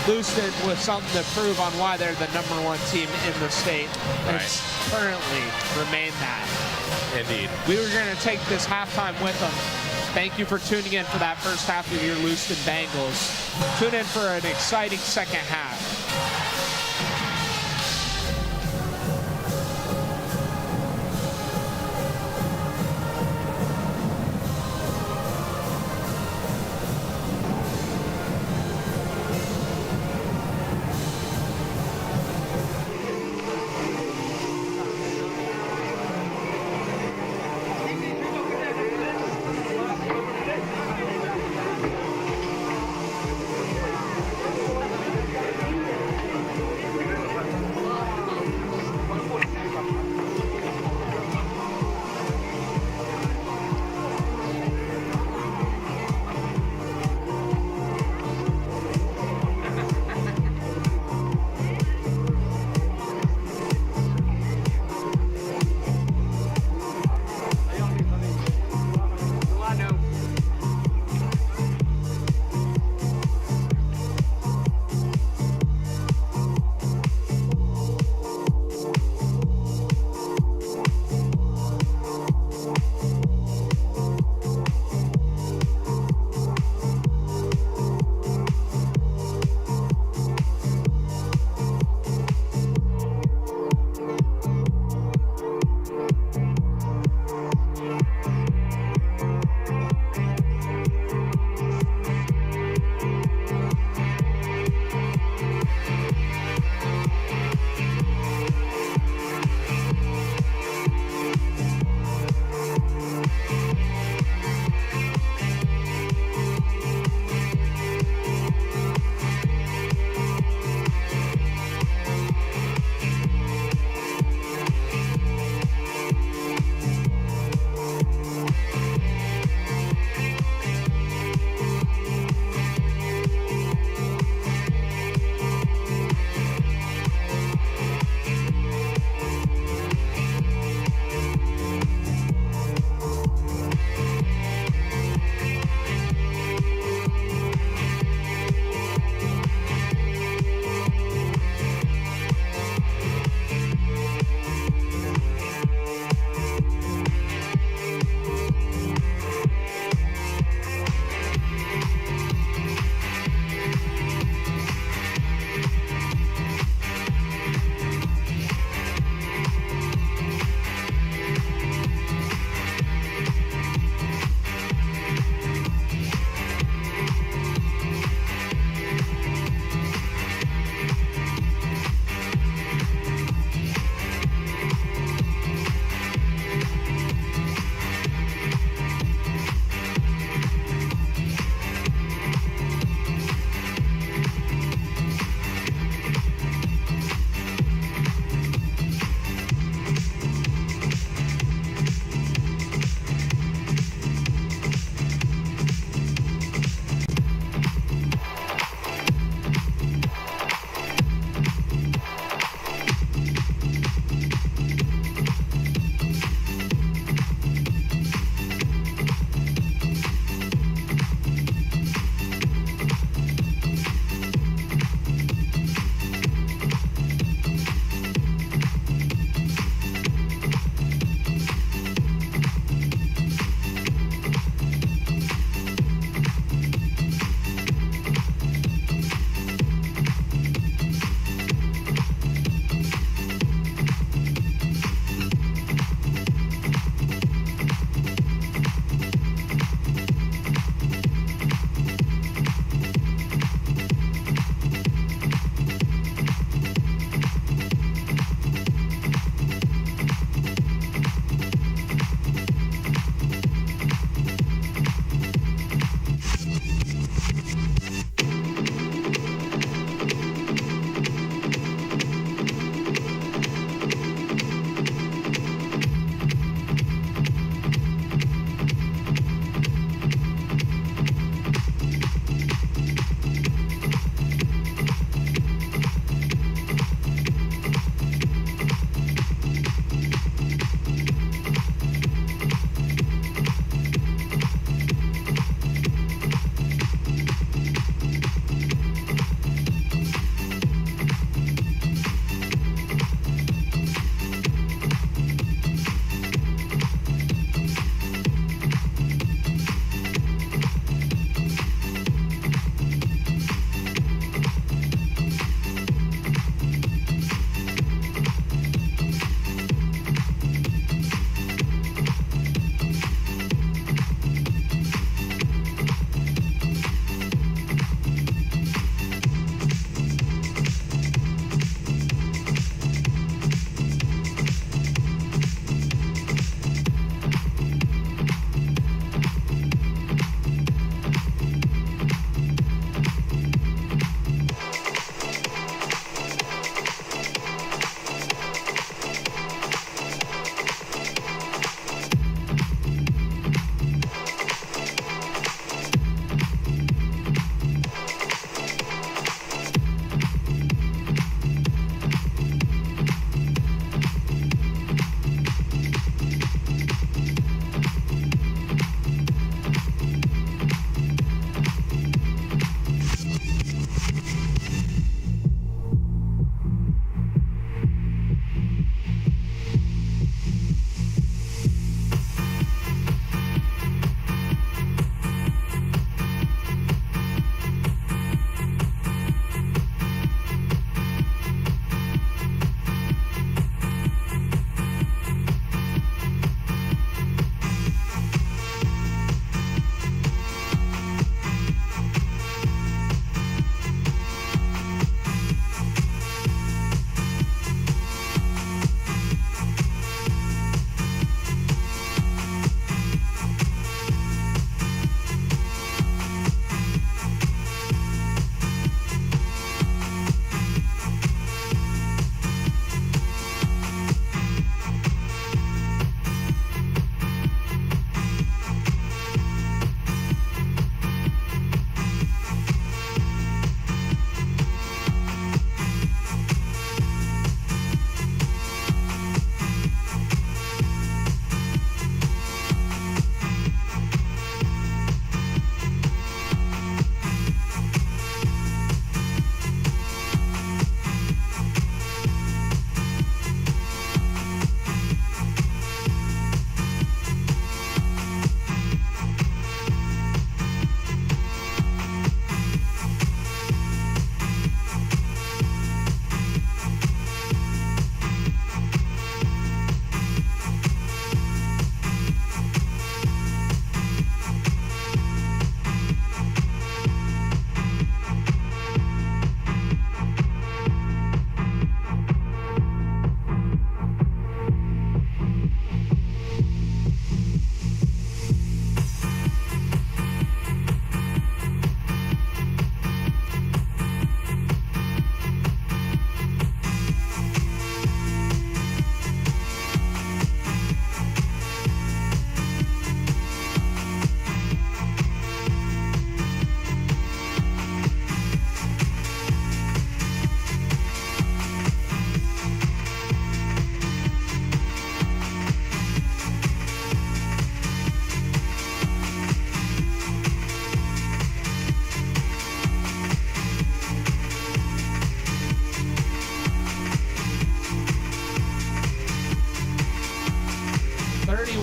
Leuston with something to prove on why they're the #1 team in the state. And it's currently remained that. Indeed. We were going to take this halftime with them. Thank you for tuning in for that first half of your Leuston Bengals. Tune in for an exciting second half.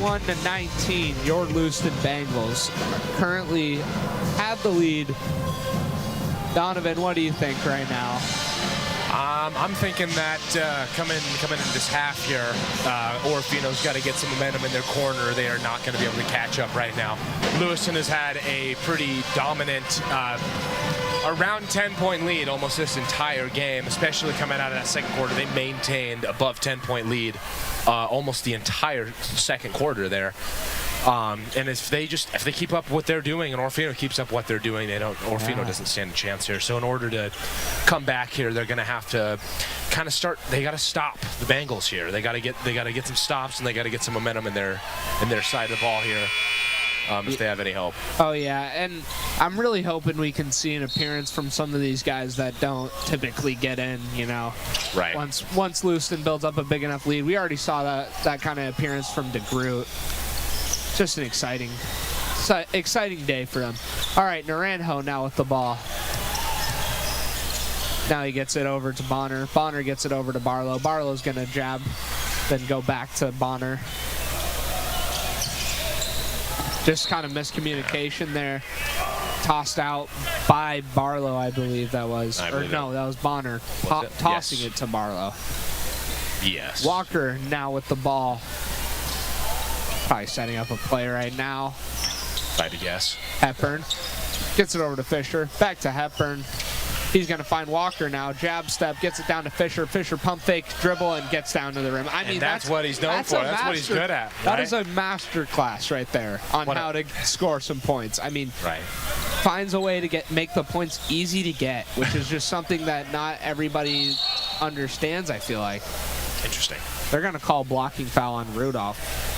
31-19, your Lewiston Bengals currently have the lead. Donovan, what do you think right now? I'm thinking that coming into this half here, Orofino's got to get some momentum in their corner. They are not going to be able to catch up right now. Lewiston has had a pretty dominant, around 10-point lead almost this entire game, especially coming out of that second quarter. They maintained above 10-point lead almost the entire second quarter there. And if they keep up what they're doing, and Orofino keeps up what they're doing, Orofino doesn't stand a chance here. So in order to come back here, they're going to have to kind of start. They got to stop the Bengals here. They got to get some stops, and they got to get some momentum in their side of the ball here. If they have any hope. Oh yeah, and I'm really hoping we can see an appearance from some of these guys that don't typically get in, you know. Right. Once Lewiston builds up a big enough lead, we already saw that kind of appearance from DeGroot. Just an exciting day for them. All right, Naranjo now with the ball. Now he gets it over to Bonner. Bonner gets it over to Barlow. Barlow's gonna jab, then go back to Bonner. Just kind of miscommunication there. Tossed out by Barlow, I believe that was. That was Bonner tossing it to Barlow. Yes. Walker now with the ball. Probably setting up a play right now. If I had to guess. Hepburn gets it over to Fisher. Back to Hepburn. He's going to find Walker now. Jab step, gets it down to Fisher. Fisher pump fake, dribble, and gets down to the rim. I mean, that's what he's known for. That's what he's good at. Right? That is a master class right there on how to score some points. I mean, finds a way to make the points easy to get, which is just something that not everybody understands, I feel like. Interesting. They're going to call blocking foul on Rudolph.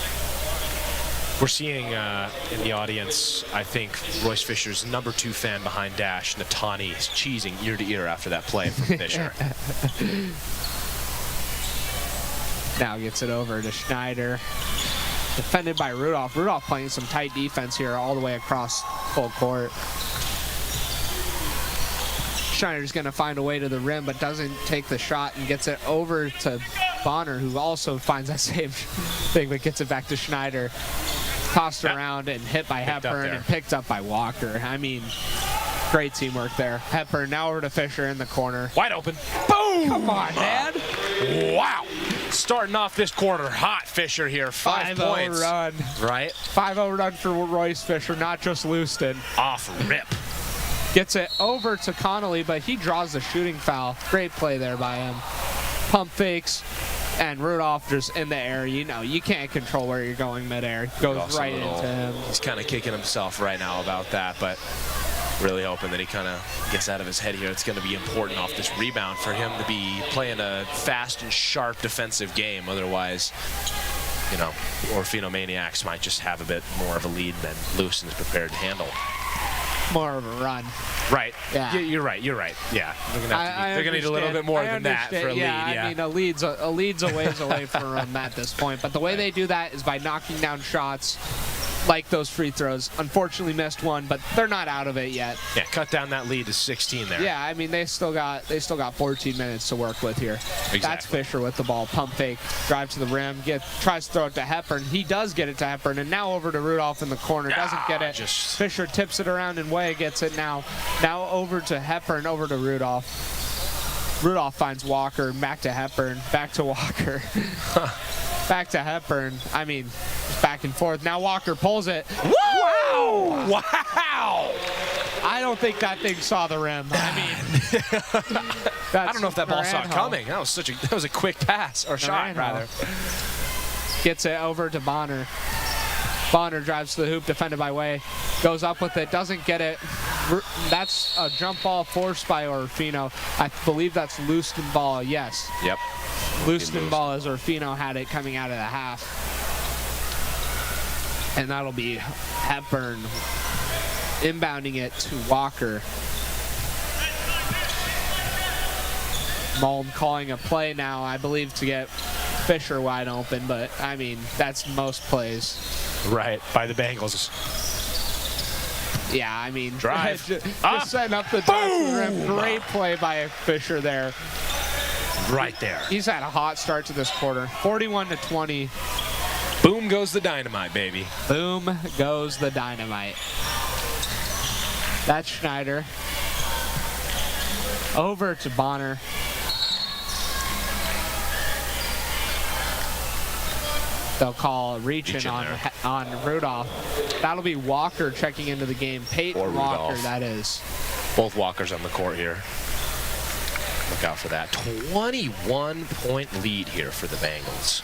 We're seeing in the audience, I think, Royce Fisher's #2 fan behind Dash, Natani, is cheesing ear to ear after that play from Fisher. Now gets it over to Schneider. Defended by Rudolph. Rudolph playing some tight defense here all the way across full court. Schneider's going to find a way to the rim, but doesn't take the shot and gets it over to Bonner, who also finds that same thing, but gets it back to Schneider. Tossed around and hit by Hepburn and picked up by Walker. I mean, great teamwork there. Hepburn now over to Fisher in the corner. Wide open. Boom! Come on, man. Wow. Starting off this quarter hot, Fisher here. 5 points. 5-0 run. Right? 5-0 run for Royce Fisher, not just Lewiston. Off rip. Gets it over to Connolly, but he draws the shooting foul. Great play there by him. Pump fakes. And Rudolph just in the air, you know, you can't control where you're going midair. Goes right into him. He's kind of kicking himself right now about that, but really hoping that he kind of gets out of his head here. It's going to be important off this rebound for him to be playing a fast and sharp defensive game. Otherwise, you know, Orofino Maniacs might just have a bit more of a lead than Lewiston is prepared to handle. More of a run. Right. Yeah. You're right. Yeah. They're gonna need a little bit more than that for a lead. Yeah. I mean, a lead's a ways away from them at this point. But the way they do that is by knocking down shots like those free throws. Unfortunately missed one, but they're not out of it yet. Yeah, cut down that lead to 16 there. Yeah, I mean, they still got 14 minutes to work with here. Exactly. That's Fisher with the ball. Pump fake, drive to the rim, tries to throw it to Hepburn. He does get it to Hepburn, and now over to Rudolph in the corner. Doesn't get it. Fisher tips it around and Way gets it now. Now over to Hepburn, over to Rudolph. Rudolph finds Walker, back to Hepburn, back to Walker. Back to Hepburn. I mean, back and forth. Now Walker pulls it. Woo! Wow! Wow! I don't think that thing saw the rim. I mean, I don't know if that ball saw it coming. That was a quick pass or shot rather. Gets it over to Bonner. Bonner drives to the hoop, defended by Way. Goes up with it, doesn't get it. That's a jump ball forced by Orofino. I believe that's Lewiston ball. Yes. Yep. Lewiston ball as Orofino had it coming out of the half. And that'll be Hepburn inbounding it to Walker. Mullen calling a play now, I believe, to get Fisher wide open, but I mean, that's most plays. Right, by the Bengals. Yeah, I mean, drive. just setting up the rim. Great play by Fisher there. Right there. He's had a hot start to this quarter. 41-20. Boom goes the dynamite, baby. Boom goes the dynamite. That's Schneider. Over to Bonner. They'll call reaching on Rudolph. That'll be Walker checking into the game. Peyton Walker, that is. Both Walkers on the court here. Look out for that. 21-point lead here for the Bengals.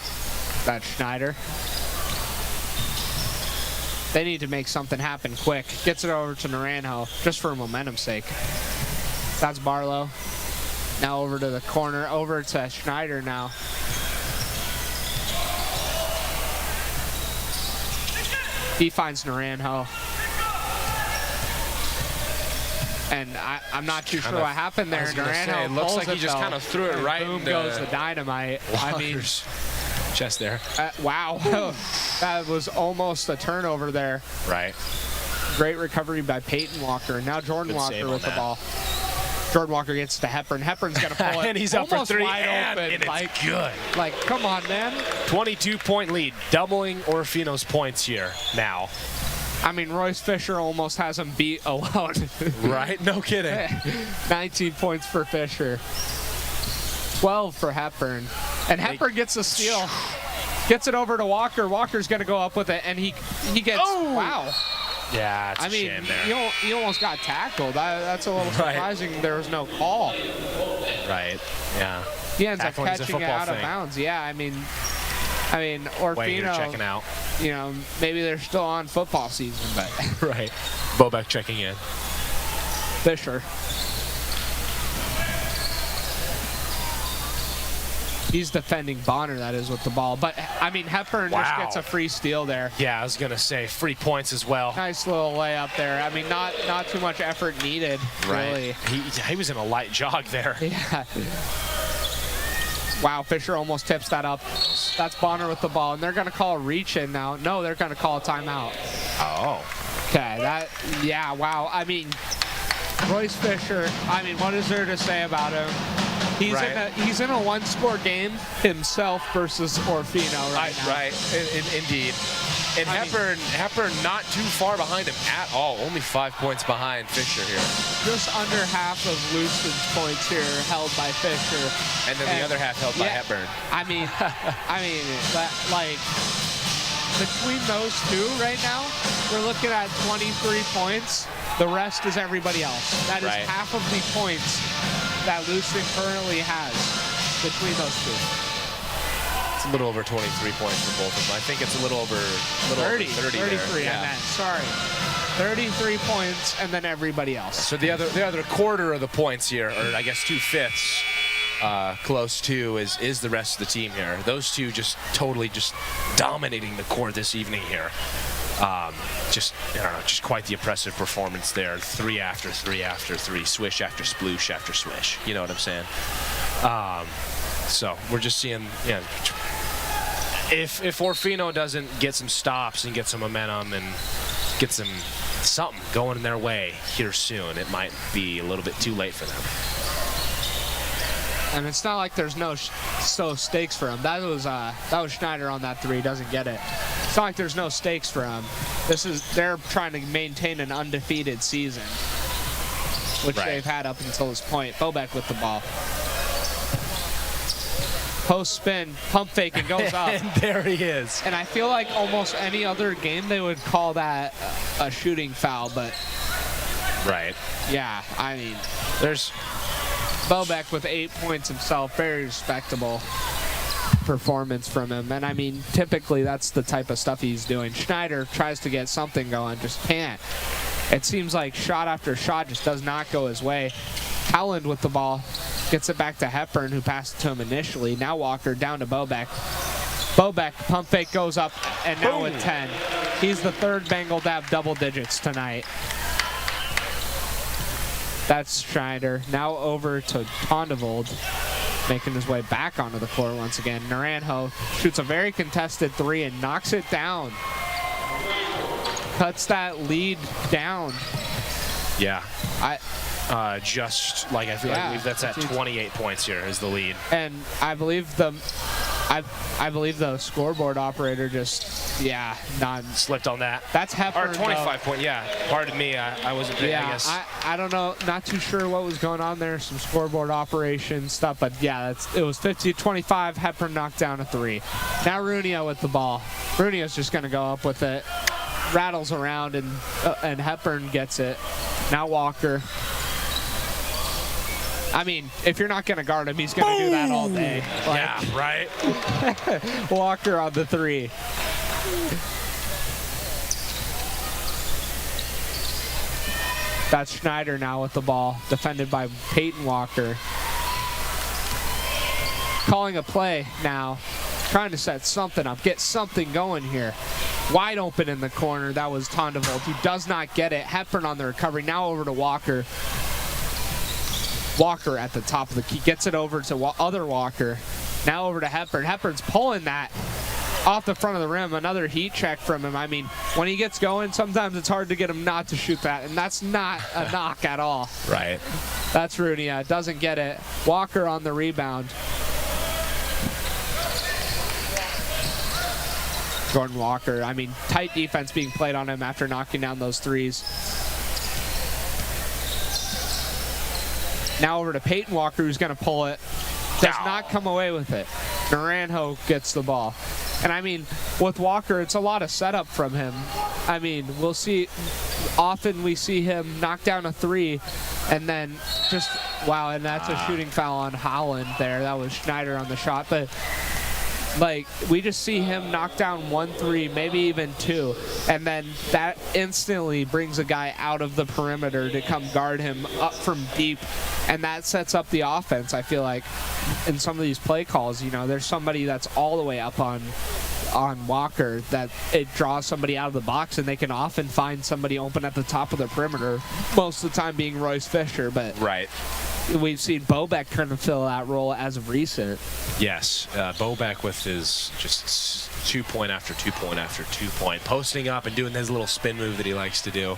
That's Schneider. They need to make something happen quick. Gets it over to Naranjo, just for momentum's sake. That's Barlow. Now over to the corner, over to Schneider now. He finds Naranjo. And I'm not too sure what happened there. Naranjo it looks like he just kind of threw it right. Boom goes the dynamite. I mean, chest there. Wow. That was almost a turnover there. Right. Great recovery by Peyton Walker. Now Jordan Walker with the ball. Jordan Walker gets to Hepburn. Hepburn's going to pull it. And he's up for three. Wide open. It's good. Like, come on, man. 22-point lead. Doubling Orofino's points here now. I mean, Royce Fisher almost has him beat alone. Right? No kidding. 19 points for Fisher. 12 for Hepburn. And Hepburn gets the steal. Gets it over to Walker. Walker's going to go up with it, and he gets, wow. Yeah, it's a shame there. He almost got tackled. That's a little surprising. There was no call. Right, yeah. He ends up catching it out of bounds. Yeah, I mean, Orofino, checking out. You know, maybe they're still on football season, but. Right. Bobek checking in. Fisher. He's defending Bonner, that is, with the ball. But, I mean, Hepburn just gets a free steal there. Yeah, I was going to say free points as well. Nice little layup there. I mean, not too much effort needed, really. He was in a light jog there. Yeah. Wow, Fisher almost tips that up. That's Bonner with the ball, and they're going to call a reach in now. No, they're going to call a timeout. Oh. Okay, yeah, wow. I mean, Royce Fisher, I mean, what is there to say about him? He's in a one-score game himself versus Orofino right now. Right, indeed. And Hepburn not too far behind him at all. Only 5 points behind Fisher here. Just under half of Lewiston's points here held by Fisher. And then the other half held by Hepburn. I mean, like, between those two right now, we're looking at 23 points. The rest is everybody else. That is half of the points that Lewiston currently has between those two. It's a little over 23 points for both of them. I think it's a little over 33 there. I meant. Sorry. 33 points and then everybody else. So the other quarter of the points here, or I guess 2/5 close to, is the rest of the team here. Those two just totally dominating the court this evening here. Just quite the impressive performance there. 3 after 3 after 3, swish after sploosh after swish. You know what I'm saying? So we're just seeing, if Orofino doesn't get some stops and get some momentum and get something going in their way here soon, it might be a little bit too late for them. And it's not like there's no stakes for him. That was Schneider on that 3. Doesn't get it. It's not like there's no stakes for him. They're trying to maintain an undefeated season, which they've had up until this point. Bobek with the ball. Post spin, pump fake, and goes up. And there he is. And I feel like almost any other game they would call that a shooting foul, but yeah, I mean, there's Bobek with 8 points himself. Very respectable performance from him. And I mean, typically that's the type of stuff he's doing. Schneider tries to get something going, just can't. It seems like shot after shot just does not go his way. Howland with the ball. Gets it back to Hepburn, who passed it to him initially. Now Walker down to Bobek. Bobek, pump fake goes up, and now with 10. He's the third Bengal to have double digits tonight. That's Schneider. Now over to Tondevold, making his way back onto the court once again. Naranjo shoots a very contested 3 and knocks it down. Cuts that lead down. Yeah. I believe that's at 28 points here is the lead. And I believe I believe the scoreboard operator just, not Slipped on that. That's Hepburn. Or 25 point, yeah. Pardon me, I wasn't paying, I guess. I don't know, not too sure what was going on there, some scoreboard operation stuff, but yeah, it was 50-25, Hepburn knocked down a 3. Now Runia with the ball. Runia's just gonna go up with it, rattles around, and Hepburn gets it. Now Walker. I mean, if you're not going to guard him, he's going to do that all day. Yeah, right. Walker on the 3. That's Schneider now with the ball, defended by Peyton Walker. Calling a play now, trying to set something up, get something going here. Wide open in the corner, that was Tondevold, who does not get it. Hepburn on the recovery, now over to Walker. Walker at the top of the key, gets it over to other Walker. Now over to Hepburn. Hepburn's pulling that off the front of the rim. Another heat check from him. I mean, when he gets going, sometimes it's hard to get him not to shoot that, and that's not a knock at all. Right. That's Runia. Doesn't get it. Walker on the rebound. Jordan Walker. I mean, tight defense being played on him after knocking down those 3s. Now over to Peyton Walker, who's going to pull it. Does not come away with it. Naranjo gets the ball. And I mean, with Walker, it's a lot of setup from him. I mean, we'll see, often we see him knock down a 3 and then just, wow, and that's a shooting foul on Holland there. That was Schneider on the shot. But like, we just see him knock down 1 3, maybe even 2, and then that instantly brings a guy out of the perimeter to come guard him up from deep, and that sets up the offense. I feel like in some of these play calls, you know, there's somebody that's all the way up on Walker, that it draws somebody out of the box, and they can often find somebody open at the top of the perimeter, most of the time being Royce Fisher. But right. We've seen Bobek kind of fill that role as of recent. Yes, Bobek with his just 2-point after 2-point after 2-point, posting up and doing his little spin move that he likes to do.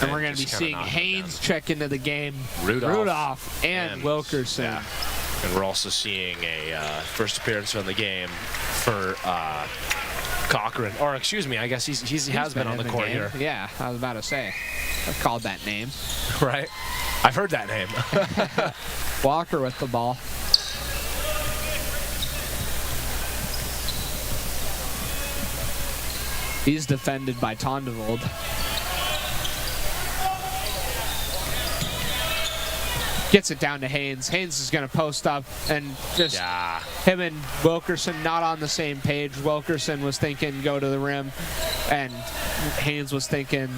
And we're going to be seeing Haynes check into the game, Rudolph and Wilkerson. Yeah. And we're also seeing a first appearance on the game for Cochran. Or, excuse me, I guess he has been on the court here. Yeah, I was about to say. I called that name. Right. I've heard that name. Walker with the ball. He's defended by Tondevold. Gets it down to Haynes. Haynes is going to post up, and just him and Wilkerson not on the same page. Wilkerson was thinking go to the rim, and Haynes was thinking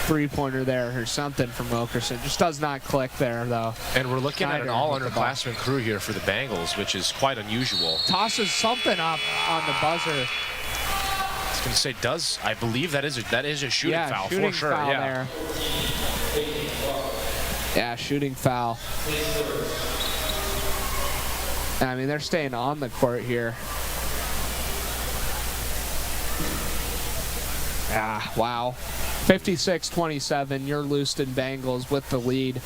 three-pointer there or something from Wilkerson. Just does not click there, though. And we're looking at an all-underclassmen crew here for the Bengals, which is quite unusual. Tosses something up on the buzzer. I was going to say, I believe that is a shooting foul shooting for sure. Foul there. Yeah, shooting foul. I mean, they're staying on the court here. Wow. 56-27, you're Lewiston Bengals with the lead.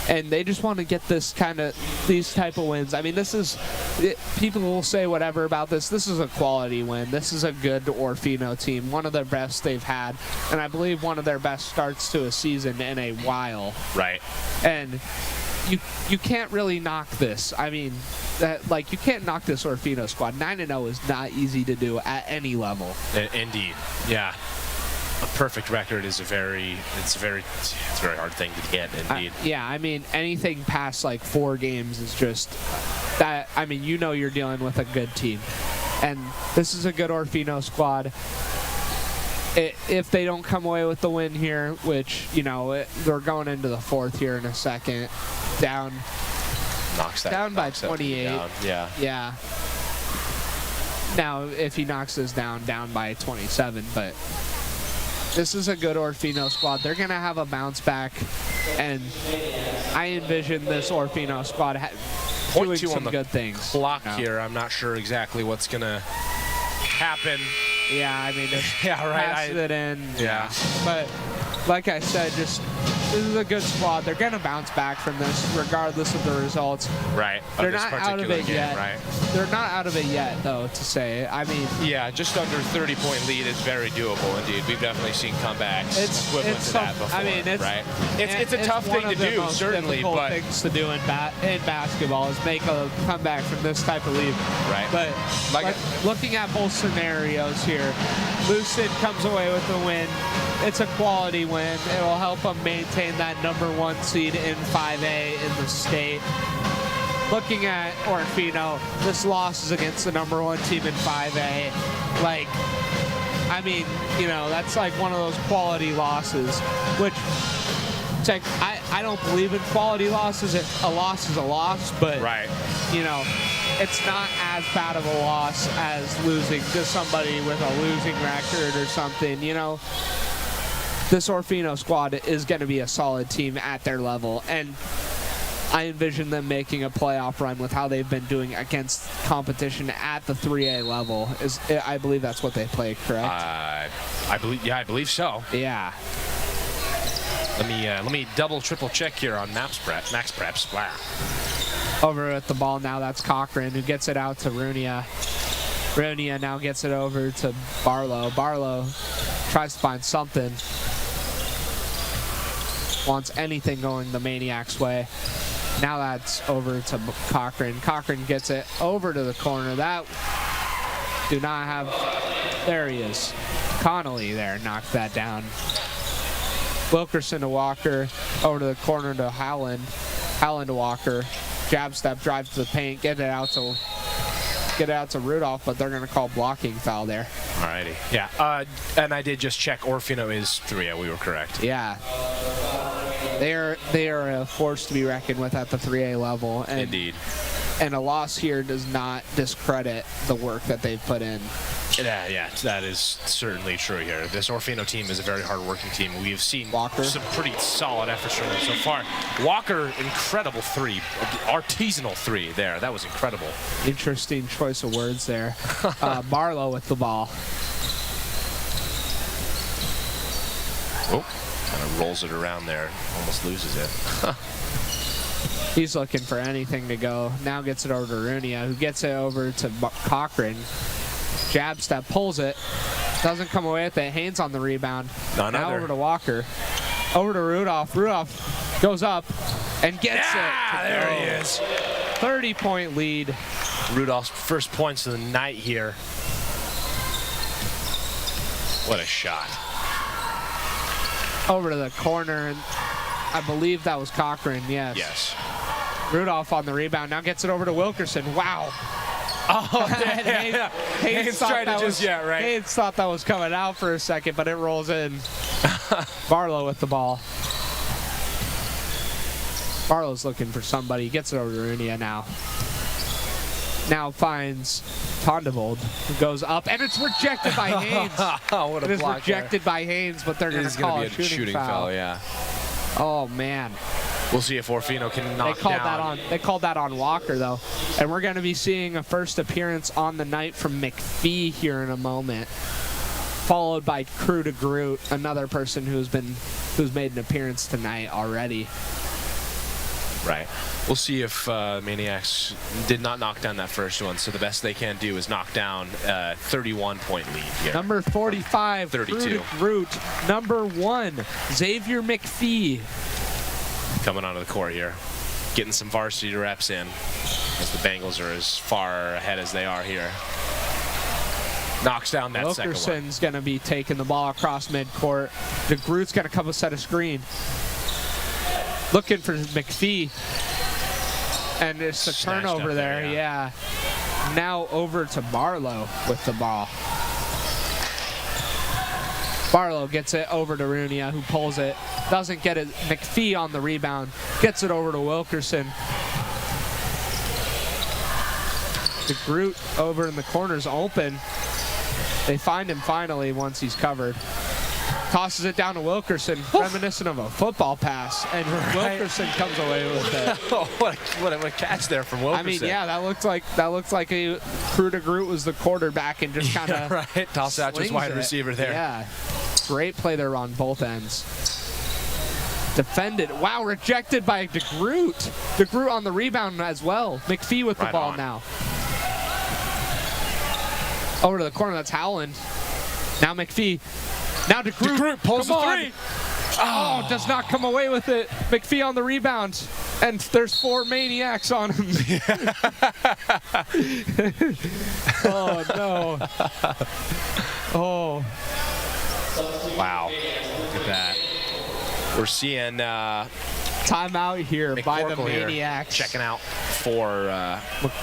And they just want to get these type of wins. I mean, people will say whatever about this. This is a quality win. This is a good Orofino team, one of their best they've had, and I believe one of their best starts to a season in a while. Right. And you can't really knock this. I mean, you can't knock this Orofino squad. 9-0 is not easy to do at any level. Indeed. Yeah. A perfect record is it's a very hard thing to get, indeed. I mean, anything past like 4 games is just that. I mean, you're dealing with a good team, and this is a good Orofino squad. If they don't come away with the win here, which they're going into the 4th here in a second, down by 28. Down. Yeah. Now, if he knocks this down by 27, but. This is a good Orofino squad. They're going to have a bounce back, and I envision this Orofino squad doing some good things. Clock here. I'm not sure exactly what's going to happen. Yeah, I mean, yeah, right. Pass it in. Yeah. But like I said, just This is a good squad. They're going to bounce back from this regardless of the results. Right. They're not out of it game, yet. Right. They're not out of it yet, though, to say. I mean, yeah, just under 30-point lead is very doable indeed. We've definitely seen comebacks equivalent to that before. I mean, it's a tough thing to do, certainly, but things to do in basketball is make a comeback from this type of lead. Right. But looking at both scenarios here, Lucid comes away with the win. It's a quality win. It will help them maintain that #1 seed in 5A in the state. Looking at Orofino, this loss is against the #1 team in 5A. Like, I mean, you know, that's like one of those quality losses, which it's like, I don't believe in quality losses. A loss is a loss, but, you know, it's not as bad of a loss as losing to somebody with a losing record or something, you know. This Orofino squad is going to be a solid team at their level, and I envision them making a playoff run with how they've been doing against competition at the 3A level. I believe that's what they play, correct? I believe so. Yeah. Let me double triple check here on Max Preps. Wow. Over at the ball now, that's Cochran who gets it out to Runia. Runia now gets it over to Barlow. Barlow tries to find something. Wants anything going the Maniac's way. Now that's over to Cochran. Cochran gets it over to the corner. That do not have, there he is. Connolly there knocked that down. Wilkerson to Walker, over to the corner to Howland. Howland to Walker. Jab step, drive to the paint, get it out to Rudolph, but they're going to call blocking foul there. Alrighty. Yeah, and I did just check. Orofino is 3A. We were correct. Yeah. They are a force to be reckoned with at the 3A level. And, indeed. And a loss here does not discredit the work that they've put in. Yeah, that is certainly true here. This Orofino team is a very hard-working team. We've seen some pretty solid efforts from them so far. Walker, incredible 3, artisanal 3 there. That was incredible. Interesting choice of words there. Barlow with the ball. Oh, kind of rolls it around there. Almost loses it. He's looking for anything to go. Now gets it over to Runia, who gets it over to Cochran. Jab step, pulls it. Doesn't come away with it. Haynes on the rebound. Now over to Walker. Over to Rudolph. Rudolph goes up and gets it. There he is. 30-point lead. Rudolph's first points of the night here. What a shot. Over to the corner, and I believe that was Cochran, yes. Yes. Rudolph on the rebound, now gets it over to Wilkerson. Wow. Oh, yeah. Haynes tried to just, right. Haynes thought that was coming out for a second, but it rolls in. Barlow with the ball. Barlow's looking for somebody. Gets it over to Runia now. Now finds Tondebold, who goes up, and it's rejected by Haynes. What a it is block rejected by Haynes, but they're going to call a shooting foul. Yeah. Oh, man. We'll see if Orofino can knock down. They called that on Walker, though. And we're going to be seeing a first appearance on the night from McPhee here in a moment, followed by Crew to Groot, another person who's made an appearance tonight already. Right. We'll see if Maniacs did not knock down that first one, so the best they can do is knock down a 31-point lead here. Number 45, 32. Root. Number 1, Xavier McPhee. Coming onto the court here, getting some varsity reps in, as the Bengals are as far ahead as they are here. Knocks down that second one. Wilkerson's going to be taking the ball across midcourt. DeGroot's going to come set a screen. Looking for McPhee. And it's a turnover there, yeah. Now over to Barlow with the ball. Barlow gets it over to Runia, who pulls it. Doesn't get it. McPhee on the rebound. Gets it over to Wilkerson. DeGroot over in the corner's open. They find him finally once he's covered. Tosses it down to Wilkerson, reminiscent of a football pass, and Wilkerson comes away with it. Oh, what a catch there from Wilkerson. I mean, yeah, that looks like a Crew to Groot was the quarterback and just kind of toss out just wide receiver there. Yeah, great play there on both ends. Defended. Wow, rejected by DeGroot. DeGroot on the rebound as well. McPhee with the Right ball on. now. Over to the corner, that's Howland. Now McPhee. Now DeGroot. DeGroot pulls Come the on. three. Oh, does not come away with it. McPhee on the rebound. And there's 4 maniacs on him. Oh, no. Oh. Wow. Look at that. We're seeing Timeout here by the McCorkle here maniacs. checking out for,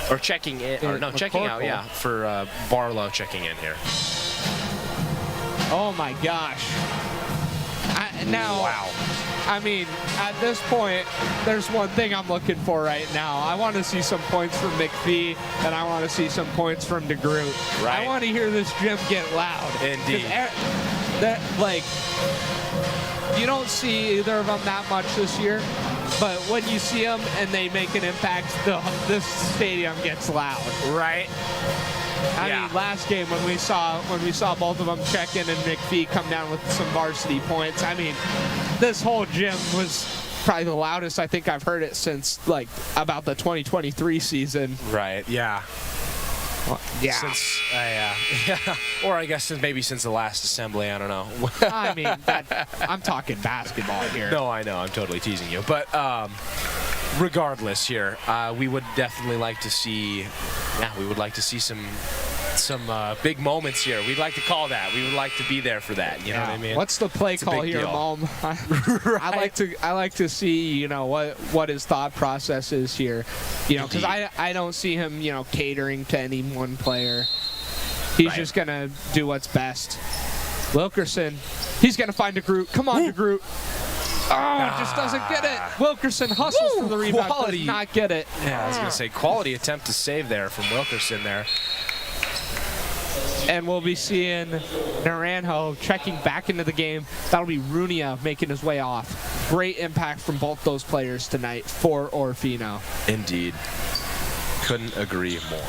or checking in, or no, checking out, McCorkle. yeah, for Barlow checking in here. Oh, my gosh. Now, Wow. I mean, at this point, there's one thing I'm looking for right now. I want to see some points from McPhee, and I want to see some points from DeGroot. Right. I want to hear this gym get loud. 'Cause Indeed. That, like, you don't see either of them that much this year, but when you see them and they make an impact, this stadium gets loud. Right. I Yeah. mean, last game when we saw both of them check in and McPhee come down with some varsity points, I mean, this whole gym was probably the loudest I think I've heard it since like about the 2023 season. Right. Yeah. Yeah. Since yeah. Or I guess since the last assembly, I don't know. I mean, I'm talking basketball here. No, I know. I'm totally teasing you. But regardless here, we would definitely like to see, we would like to see some big moments here. We'd like to call that. We would like to be there for that. You know what I mean? What's the play It's a call big here, deal. Mom? I like to see, you know, what his thought process is here. You know, because Indeed. I don't see him, you know, catering to any one player. He's Right. just gonna do what's best. Wilkerson, he's gonna find DeGroot. Come on, DeGroot. Oh, just doesn't get it. Wilkerson hustles for the rebound, quality. does not get it. Yeah, I was gonna say quality attempt to save there from Wilkerson there. And we'll be seeing Naranjo checking back into the game. That'll be Runia making his way off. Great impact from both those players tonight for Orofino. Indeed. Couldn't agree more.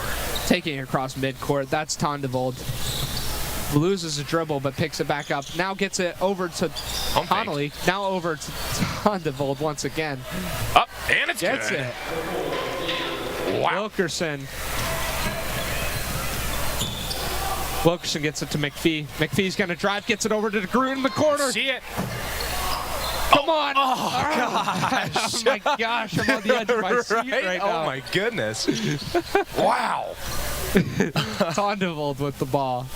Taking it across midcourt, that's Tondevold. Loses a dribble, but picks it back up. Now gets it over to Pump fake. Connolly. Now over to Tondevold once again. Up, and it's Gets good. it. Wow. Wilkerson. Wilkerson gets it to McPhee. McPhee's going to drive, gets it over to DeGroot in the corner. See it? Come on. Oh, gosh. Oh, my gosh. I'm on the edge of my seat right now. Oh, my goodness. Wow. Tondevold with the ball.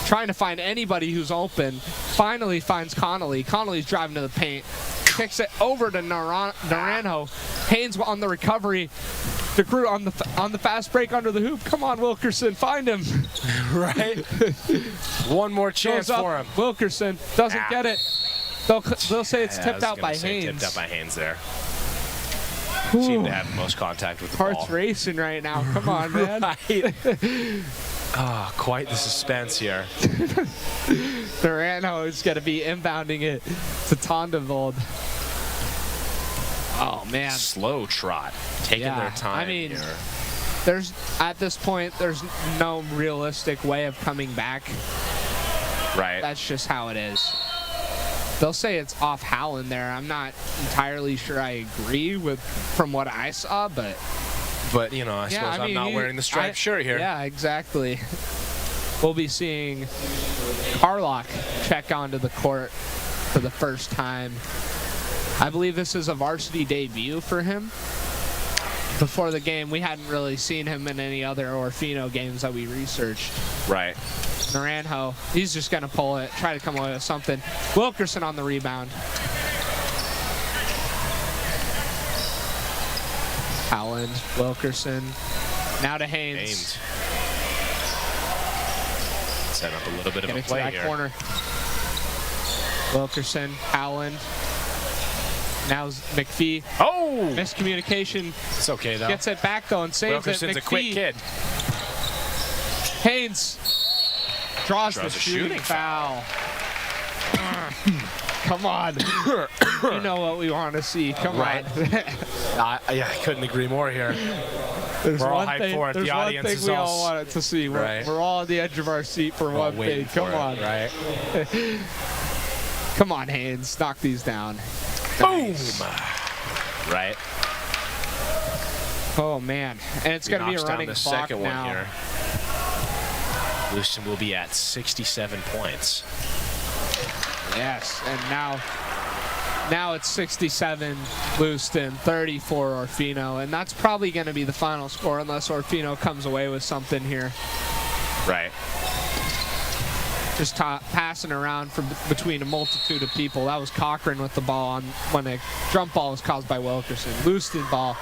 Trying to find anybody who's open. Finally finds Connolly. Connolly's driving to the paint. Kicks it over to Naranjo. Haynes on the recovery. DeGroot on the fast break under the hoop. Come on, Wilkerson. Find him. Right? One more chance Goes up. for him. Wilkerson doesn't get it. They'll say it's Yeah, I tipped was out gonna by say Haynes. Tipped out by Haynes there. Ooh. Seemed to have the most contact with the Heart's ball. racing right now. Come on, man. Right. Quite the suspense here. Naranjo is going to be inbounding it to Tondevold. Oh, man. Slow trot. Taking Yeah, their time I mean, here. At this point, there's no realistic way of coming back. Right. That's just how it is. They'll say it's off Howland there. I'm not entirely sure I agree with from what I saw, but But, you know, I suppose I'm not wearing the striped shirt here. Yeah, exactly. We'll be seeing Carlock check onto the court for the first time. I believe this is a varsity debut for him. Before the game, we hadn't really seen him in any other Orofino games that we researched. Right. Naranjo, he's just going to pull it, try to come away with something. Wilkerson on the rebound. Howland, Wilkerson, now to Haynes. Set up a little bit of Get a it to play that here. corner. Wilkerson, Howland. Now McPhee. Oh! Miscommunication. It's okay, though. Gets it back, though, and saves Wilkerson's it. a quick McPhee. kid. Haynes draws the a shooting shooting foul. Come on. You know what we want to see. Come Right. on. Yeah, I couldn't agree more here. There's We're all one hyped thing, for it. there's The one audience thing is we all all wanted to see. Right. We're all on the edge of our seat for one thing. Waiting Come for it, on. right? Come on, Haynes, knock these down. Nice. Boom! Right. Oh, man. And it's going to be a Knocks down running the clock second now. one here. Lewiston will be at 67 points. Yes, and now it's 67 Lewiston, 34 Orofino, and that's probably going to be the final score unless Orofino comes away with something here. Right. Just passing around from between a multitude of people. That was Cochran with the ball when a jump ball was caused by Wilkerson. Lewiston ball,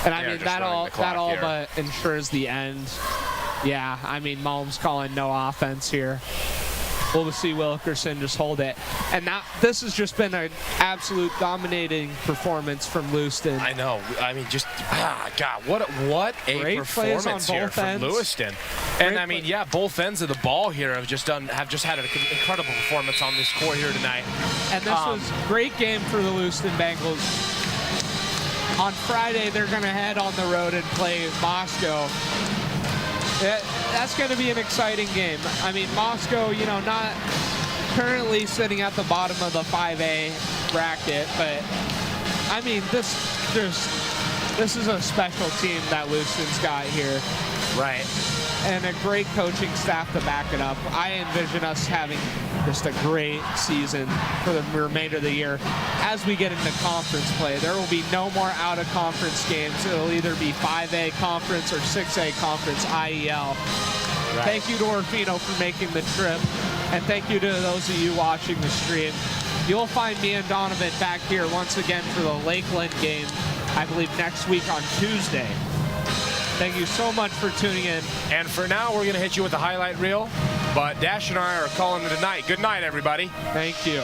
and I mean that all but ensures the end. Yeah, I mean Mullen's calling no offense here. We'll see Wilkerson just hold it. And now this has just been an absolute dominating performance from Lewiston. I know. I mean, just God, what a Great plays on performance here both from ends. Lewiston. And I mean, yeah, both ends of the ball here have just had an incredible performance on this court here tonight. And this was a great game for the Lewiston Bengals. On Friday, they're going to head on the road and play Moscow. That's going to be an exciting game. I mean, Moscow, you know, not currently sitting at the bottom of the 5A bracket, but I mean, this is a special team that Lewiston's got here. Right. And a great coaching staff to back it up. I envision us having just a great season for the remainder of the year. As we get into conference play, there will be no more out-of-conference games. It'll either be 5A conference or 6A conference, IEL. Right. Thank you to Orofino for making the trip, and thank you to those of you watching the stream. You'll find me and Donovan back here once again for the Lakeland game, I believe next week on Tuesday. Thank you so much for tuning in. And for now, we're going to hit you with the highlight reel. But Dash and I are calling it a night. Good night, everybody. Thank you.